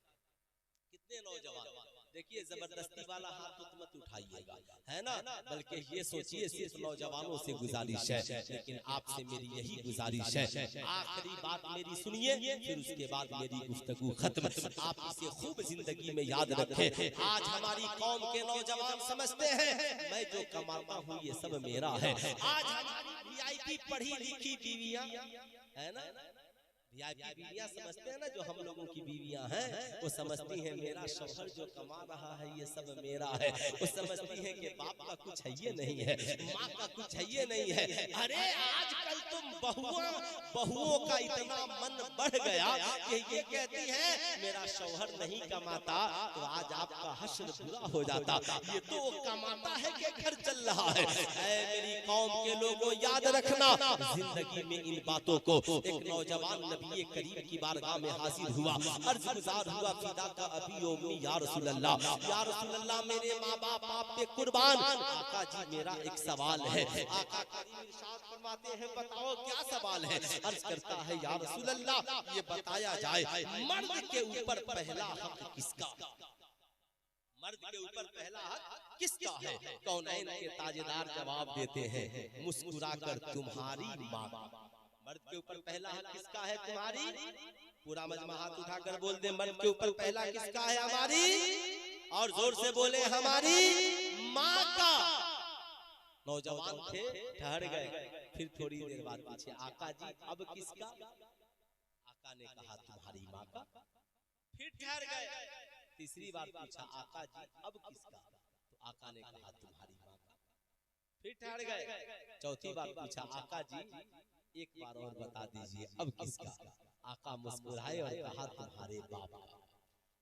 A: कितने नौजवान? देखिए, जबरदस्ती वाला हाथ तो मत उठाइएगा, है ना, बल्कि ये सोचिए सिर्फ नौजवानों से गुजारिश है, लेकिन आपसे मेरी यही गुजारिश है, आखिरी बात मेरी सुनिए, फिर उसके बाद मेरी गुफ्तगू खत्म। आप इसे खूब जिंदगी में याद रखें। आज हमारी कौम के नौजवान समझते हैं मैं जो कमाता हूँ ये सब मेरा है। आज हमारी VIP पढ़ी लिखी बीवियां, है ना, VIP बीवियां समझते हैं ना, जो हम लोगों की बीवियां हैं, वो समझती हैं मेरा शौहर जो कमा रहा है ये सब मेरा है। वो समझती हैं कि बाप का कुछ है ये नहीं है, माँ का कुछ है ये नहीं है। अरे आजकल तुम बहुओं का इतना मन बढ़ गया कि ये कहती हैं मेरा शौहर नहीं कमाता तो आज आपका हश्र बुरा हो जाता, ये तो वो कमाता है कि घर चल रहा है। मेरी कौम के लोगों याद रखना जिंदगी में इन बातों को। एक नौजवान ये करीम की बारगाह में हाजिर हुआ, अर्ज गुजार हुआ, फिदा का अभी उम्मी या रसूल अल्लाह, या रसूल अल्लाह, मेरे माँ बाप आप पे कुर्बान। आका जी मेरा एक सवाल है। आका करीम इरशाद फरमाते हैं बताओ क्या सवाल है? अर्ज करता है या रसूल अल्लाह ये बताया जाए मर्द के ऊपर पहला हक किसका? मर्द के ऊपर पहला हक किसका है? कौनैन के ताजदार जवाब देते हैं मुस्कुराकर तुम्हारी माँ। मर्द के ऊपर पहला हक किसका है? तुम्हारी। पूरा मजमा हाथ उठाकर बोल दे मर्द के ऊपर पहला किसका है? हमारी। और जोर से बोले हमारी माँ का। नौजवान थे, ठहर गए, फिर थोड़ी देर बाद पूछे आका जी अब किसका? आका ने कहा तुम्हारी माँ का। फिर ठहर गए, तीसरी बार पूछा आका जी अब किसका? तो आका ने कहा तुम्हारी माँ का। फिर ठहर गए, चौथी बार पूछा आका जी एक बार और बता दीजिए अब किसका? आका मुस्कुराए और कहा तुम्हारे बाप का।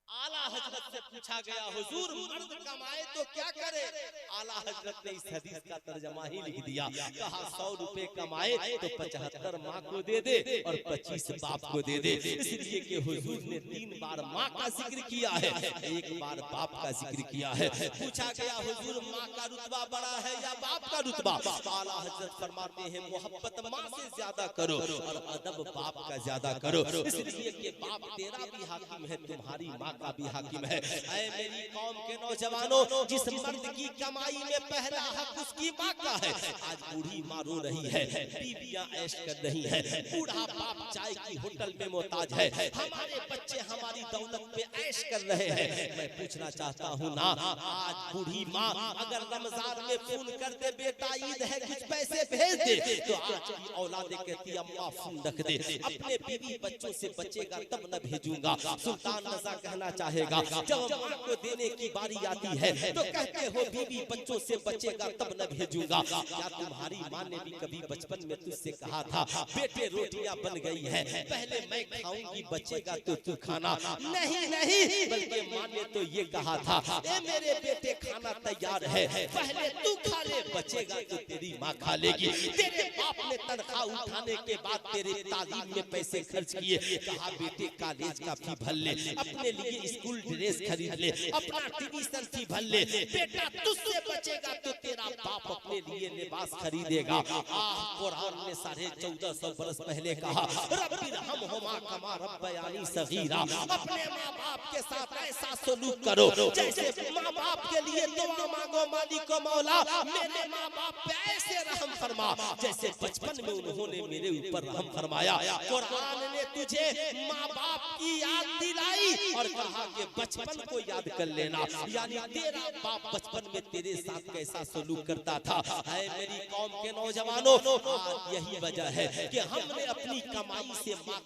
A: आला हजरत से पूछा गया हुजूर मर्द कमाए तो क्या करे? आला हजरत ने इस हदीस का तर्जमा ही लिख दिया, कहा 100 रुपए कमाए तो 75 माँ को दे दे और 25 बाप को दे दे। इसलिए कि हुजूर ने 3 बार माँ का जिक्र किया है, 1 बार बाप का जिक्र किया है। पूछा गया हुजूर माँ का रुतबा बड़ा है या बाप का रुतबा? आला हजरत फरमाते हैं मोहब्बत माँ से ज्यादा करो और अदब बाप का ज्यादा करो, इसलिए कि बाप तेरा भी हाकिम है, तुम्हारी माँ का भी हाकिम है। ऐ मेरी कौम के नौजवानों, जिस मर्द की कमाई में पहला हक उसकी माँ का है, आज बूढ़ी माँ रो रही है, बीवियां ऐश कर रही है, बूढ़ा बाप चाय की होटल में मोहताज है, हमारे बच्चे हमारी दौलत पे ऐश कर रहे हैं। मैं पूछना चाहता हूँ ना, आज बूढ़ी माँ अगर रमजान में फोन कर दे बेटा ईद है कुछ पैसे भेज दे, तो आज की औलादे कहती अम्मा फोन रख दे, अपने बीवी बच्चों से बचेगा तब न भेजूंगा। सुल्तान रजा कहना चाहेगा जब माँ को देने की बारी आती है तो कहते हो बीवी बच्चों से बचेगा तब न भेजूंगा। क्या तुम्हारी माँ ने भी कभी बचपन में तुझसे कहा था बेटे रोटियां बन गई है पहले मैं खाऊंगी बचेगा तो तू खाना? नहीं नहीं, बल्कि माँ ने तो ये कहा था ए मेरे बेटे खाना तैयार है पहले तू खा ले, बचेगा तो तेरी माँ खा लेगी। तेरे बाप ने तनख्वाह उठाने के बाद तेरे तालीम में पैसे खर्च किए, कहा बेटे कॉलेज का फी भर ले, अपने लिए स्कूल ड्रेस खरीद ले, अपना ट्यूशन फी भर ले, बेटा तुझसे बचेगा तो तेरा बाप अपने लिए लिबास खरीदेगा। कुरान ने 1450 बरस पहले कहा रब्बी रहमहुमा कमा रब्बयानी सगीरा, अपने माँ बाप के साथ ऐसा सलूक करो जैसे माँ बाप के लिए दुआ मांगो मालिक मौला मेरे माँ बाप पे ऐसे रहम फरमा जैसे बचपन में उन्होंने मेरे ऊपर रहम फरमाया। कुरान ने तुझे माँ बाप की याद दिलाई और कहा कि बचपन को याद कर लेना, यानी तेरा बाप बचपन में तेरे साथ कैसा सलूक सलूक करता था। है मेरी कौम के नौजवानों, आज यही वजह है कि हमने अपनी कमाई से माँ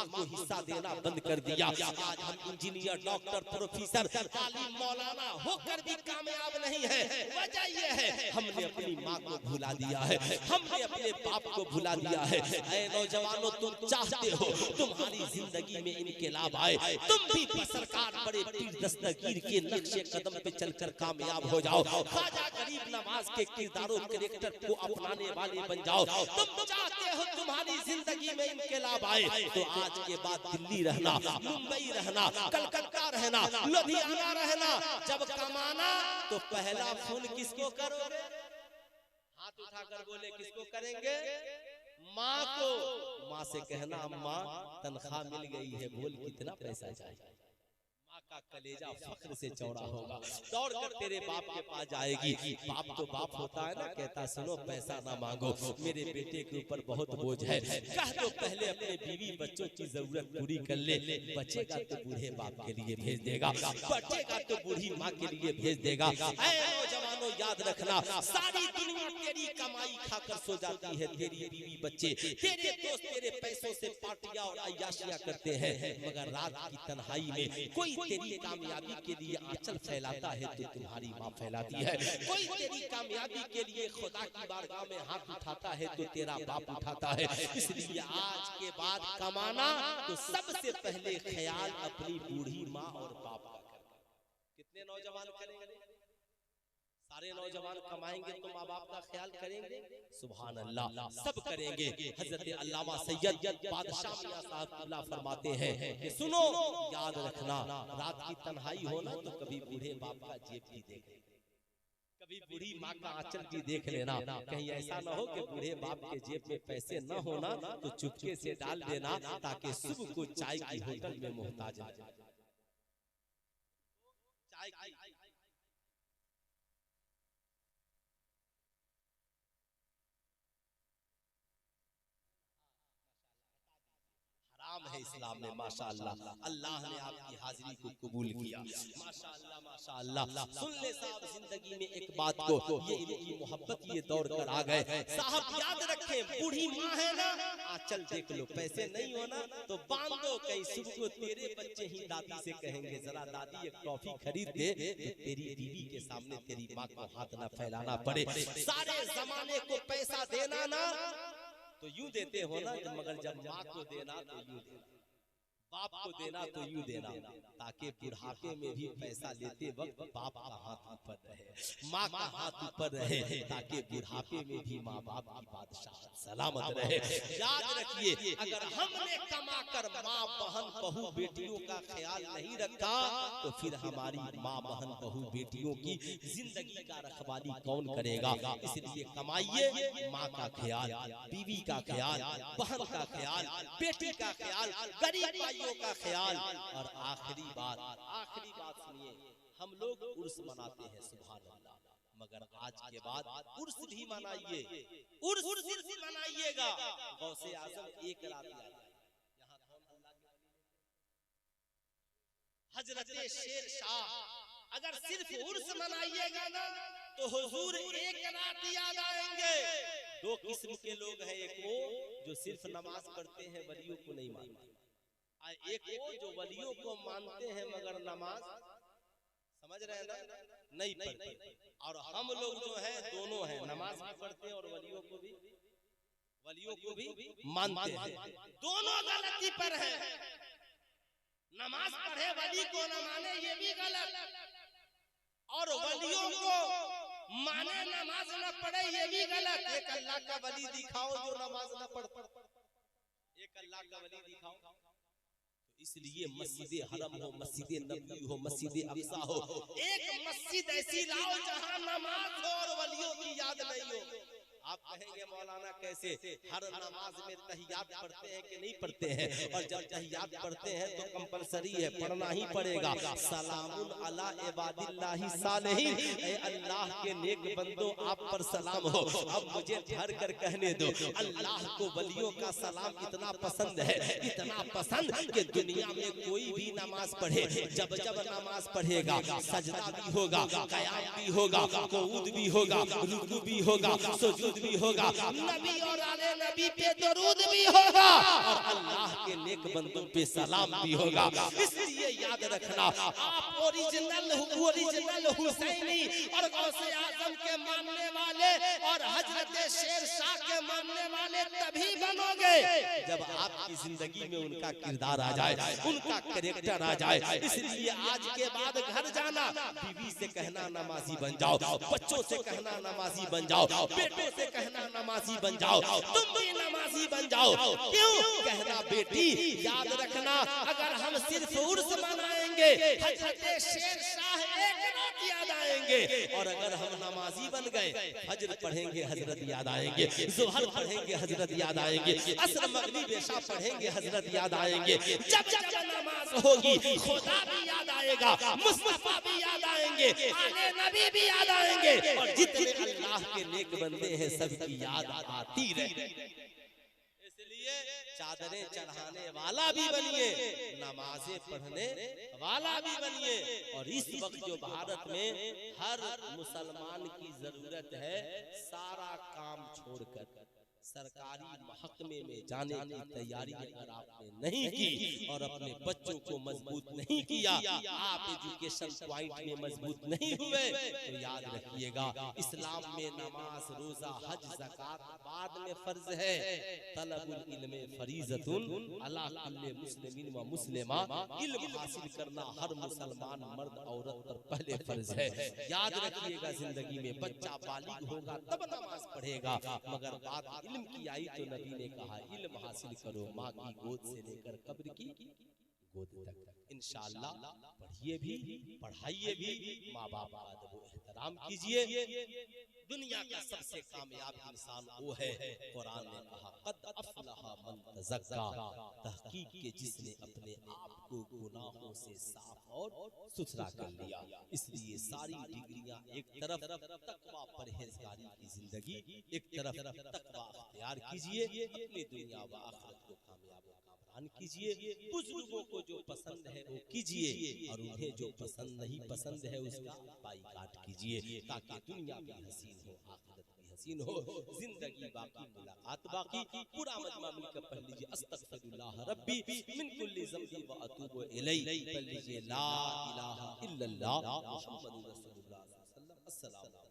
A: को हिस्सा देना बंद कर दिया। आज हम इंजीनियर, डॉक्टर, प्रोफेसर, आलिम, मौलाना होकर भी कामयाब नहीं है। वजह यह है हमने अपनी माँ को भुला दिया है, हमने अपने बाप को भुला दिया है। ऐ नौजवानों, तुम चाहते हो तुम्हारी जिंदगी में इनकलाब आए, तुम भी सरकार बड़े पीर दस्तगीर के नक्शे कदम पे चलकर कामयाब हो जाओ, ख्वाजा गरीब नवाज के किरदारों कैरेक्टर को अपनाने वाले बन जाओ। तुम चाहते हो तुम्हारी जिंदगी में इनकलाब आए, तो आज के बाद दिल्ली रहना, मुंबई रहना, कलकत्ता रहना, लुधियाना रहना, जब कमाना तो पहला फोन किसको करोगे? हाथ उठाकर बोले, किसको करेंगे? माँ को। माँ से कहना, अम्मा तनख्वाह मिल गई है, बोल कितना पैसा चाहिए। माँ का कलेजा फख्र से चौड़ा होगा, दौड़ कर तेरे बाप के पास जाएगी। बाप तो बाप होता है ना, कहता सुनो पैसा ना मांगो, मेरे बेटे के ऊपर बहुत बोझ है, कह दो पहले अपने बीवी बच्चों की जरूरत पूरी कर ले, बचेगा तो बूढ़े बाप के लिए भेज देगा, बचेगा तो बूढ़ी माँ के लिए भेज देगा। ऐ नौजवानों, याद रखना, सारी दुनिया तेरी कमाई खाकर सो जाती है, तेरी बीवी बच्चे, तेरे दोस्त तेरे पैसों से पार्टियां और अय्याशियां करते हैं, मगर रात की तन्हाई में कोई तेरी कामयाबी के लिए आंचल फैलाता है तो तुम्हारी माँ फैलाती है, कोई तेरी कामयाबी के लिए खुदा की बारगाह में हाथ उठाता है तो तेरा बाप उठाता है। इसलिए आज के बाद कमाना तो सबसे पहले ख्याल अपनी बूढ़ी माँ और बाप का करना। कितने नौजवान करेंगे? सारे नौजवान कमाएंगे तो माँ बाप का ख्याल करेंगे? सुभान अल्लाह, सब करेंगे। हजरत अल्लामा सैयद बादशाह मियां साहब फरमाते हैं कि सुनो, याद रखना, रात की तन्हाई हो ना तो कभी बूढ़े बाप का जेब भी देख, कभी बूढ़ी माँ का आंचल भी देख लेना। कहीं ऐसा ना हो कि बूढ़े बाप के जेब में पैसे न होना तो चुपके से डाल देना, ताकि सुबह को चाय की होटल में मोहताज न जाए। चाय की हराम है इस्लाम में। माशाअल्लाह, अल्लाह ने आपकी हाजिरी को कबूल किया। माशाअल्लाह, माशाअल्लाह। सुन ले साहब जिंदगी में एक बात को, ये इनकी मोहब्बत ये दौड़ कर आ गए। साहब याद रखें, बूढ़ी माँ है ना, आंचल देख लो, पैसे नहीं हो ना तो बांध दो, कहीं सुबह को तेरे बच्चे ही दादी से कहेंगे जरा दादी एक टॉफी खरीद दे, तो तेरी बीवी के सामने तेरी माँ को हाथ ना फैलाना पड़े। सारे जमाने को पैसा देना ना तो यूं देते हो ना, मगर जब माँ को देना तो यूं देना, बाप को देना तो यूं देना, ताकि बुढ़ापे में भी पैसा लेते वक्त बाप का हाथ ऊपर रहे, माँ का हाथ ऊपर रहे, ताकि बुढ़ापे में भी माँ बाप की बादशाह सलामत रहे। याद रखिए, अगर हमने कमाकर माँ बहन बहू बेटियों का ख्याल नहीं रखा तो फिर हमारी माँ बहन बहू बेटियों की जिंदगी का रखवाली कौन करेगा? इसलिए कमाइए, माँ का ख्याल, बीवी का ख्याल, बहन का ख्याल, बेटी का ख्याल, गरीब का ख्याल। और आखिरी बात सुनिए, हम लोग उर्स मनाते हैं, सुभान अल्लाह, मगर आज के बाद उर्स भी मनाइए, उर्स मनाइएगा। गौसे आजम एक रात यहाँ हजरत शेर शाह, अगर सिर्फ उर्स मनाइएगा ना तो हुजूर एक रात याद आएंगे। दो किस्म के लोग हैं, एक वो जो सिर्फ नमाज पढ़ते हैं, वलियों को नहीं मानते, एक वो जो वलियों को मानते हैं मगर नमाज, समझ रहे हैं ना, नहीं पढ़ते। और हम लोग जो है दोनों हैं, नमाज भी पढ़ते हैं और वलियों को भी मानते हैं। दोनों गलती पर है। नमाज पढ़े वली को न माने ये भी गलत, और वलियों को माने नमाज न पढ़े ये भी गलत। एक अल्लाह का वली दिखाओ जो नमाज न पढ़ता, एक अल्लाह का वली दिखाओ। इसलिए मस्जिद हरम हो, मस्जिद नबी हो, मस्जिद अक्सा हो, एक मस्जिद ऐसी लाओ जहां नमाज हो और वलियों की याद नहीं हो। आप कहेंगे मौलाना कैसे, हर नमाज में तहियात पढ़ते हैं कि नहीं पढ़ते हैं? और जब तहियात पढ़ते हैं तो कंपलसरी है, पढ़ना ही पड़ेगा। सलामुन अला इबादिल्लाहि सालिहीन, ऐ अल्लाह के नेक बंदो आप पर सलाम हो। अब मुझे ठहर कर कहने दो, अल्लाह को वलियों का सलाम इतना पसंद है, इतना पसंद कि दुनिया में कोई भी नमाज पढ़े, जब जब नमाज पढ़ेगा सजदा भी होगा, क़याम भी होगा, क़ुऊद भी होगा, रुकू भी होगा, सुजूद भी होगा, नबी और आले नबी पे दरूद भी होगा, और अल्लाह के नेक बंदों पे सलाम भी होगा। इसलिए याद रखना, आप ओरिजिनल हुसैनी और गौसे आजम के मानने वाले और हजरत शेर शाह के मानने वाले तभी बनोगे जब आपकी जिंदगी में उनका किरदार आ जाए, उनका कैरेक्टर आ जाए। इसलिए आज के बाद घर जाना, बीवी से कहना नमाजी बन जाओ, बच्चों से कहना नमाजी बन जाओ, बेटों से कहना नमाजी बन जाओ, तुम भी नमाजी बन जाओ। क्यों कहना बेटी, याद रखना, अगर हम सिर्फ उर्स मनाएंगे हजरत शेर शाह एक रात याद आएंगे, और अगर हम नमाजी बन गए फजर पढ़ेंगे हजरत याद आएंगे, ज़ुहर पढ़ेंगे हजरत याद आएंगे, असर मगरिब इशा पढ़ेंगे हजरत याद आएंगे। जब जब नमाज होगी खुदा भी याद आएगा, मुस्तफा भी याद आएंगे, आले नबी भी याद आएंगे, और जितने अल्लाह के नेक बंदे हैं सबकी याद आती रहे। इसलिए चादरें चढ़ाने वाला भी बनिए, नमाजें पढ़ने वाला भी बनिए। और इस वक्त जो भारत में हर मुसलमान की जरूरत है, सारा काम छोड़कर सरकारी महकमे में जाने की तैयारी अगर आपने नहीं की और अपने बच्चों को मजबूत नहीं किया, आप एजुकेशन पॉइंट में मजबूत नहीं हुए, तो याद रखिएगा इस्लाम में नमाज, रोजा, हज, ज़कात बाद में फर्ज है। तलबुल इल्म फरीज़तुन अला कुल्लि मुस्लिमिन व मुस्लिमा, इल्म हासिल करना हर मुसलमान मर्द औरत पर पहले फर्ज है। याद रखिएगा जिंदगी में बच्चा बालिग होगा तब नमाज पढ़ेगा, मगर बात इल्म की आई तो नबी ने कहा इल्म हासिल करो माँ की गोद से लेकर कब्र की गोद तक। इंशाअल्लाह पढ़िए भी, पढ़ाइए भी, माँ बाप का अदब व एहतराम कीजिए। दुनिया का सबसे कामयाब इंसान वो है, कुरान ने कहा क़द अफ़लहा मन तज़क्का, तहकीक के जिसने अपने आप को गुनाहों से साफ और सुथरा कर लिया। इसलिए सारी डिग्रियां एक तरफ, तकवा परहेजगारी की जिंदगी एक तरफ, तकवा अख्तियार कीजिए, अपनी दुनिया व आखिरत को कामयाब कीजिए। बुजुर्गों को जो पसंद है वो कीजिए, और उन्हें जो पसंद नहीं पसंद है उसका बाइकाट कीजिए, ताकि दुनिया भी हसीन हो, आखिरत भी हसीन हो, जिंदगी बाकी, मुलाकात बाकी। पूरा मजमा मिलकर पढ़ लीजिए, अस्तगफिरुल्लाह रब्बी मिन कुल्ली ज़ंबी व अतूबु इलैहि। पढ़ लीजिए ला इलाहा इल्लल्लाह मुहम्मदुर रसूलुल्लाह सल्लल्लाहु अलैहि वसल्लम। अस्सलाम।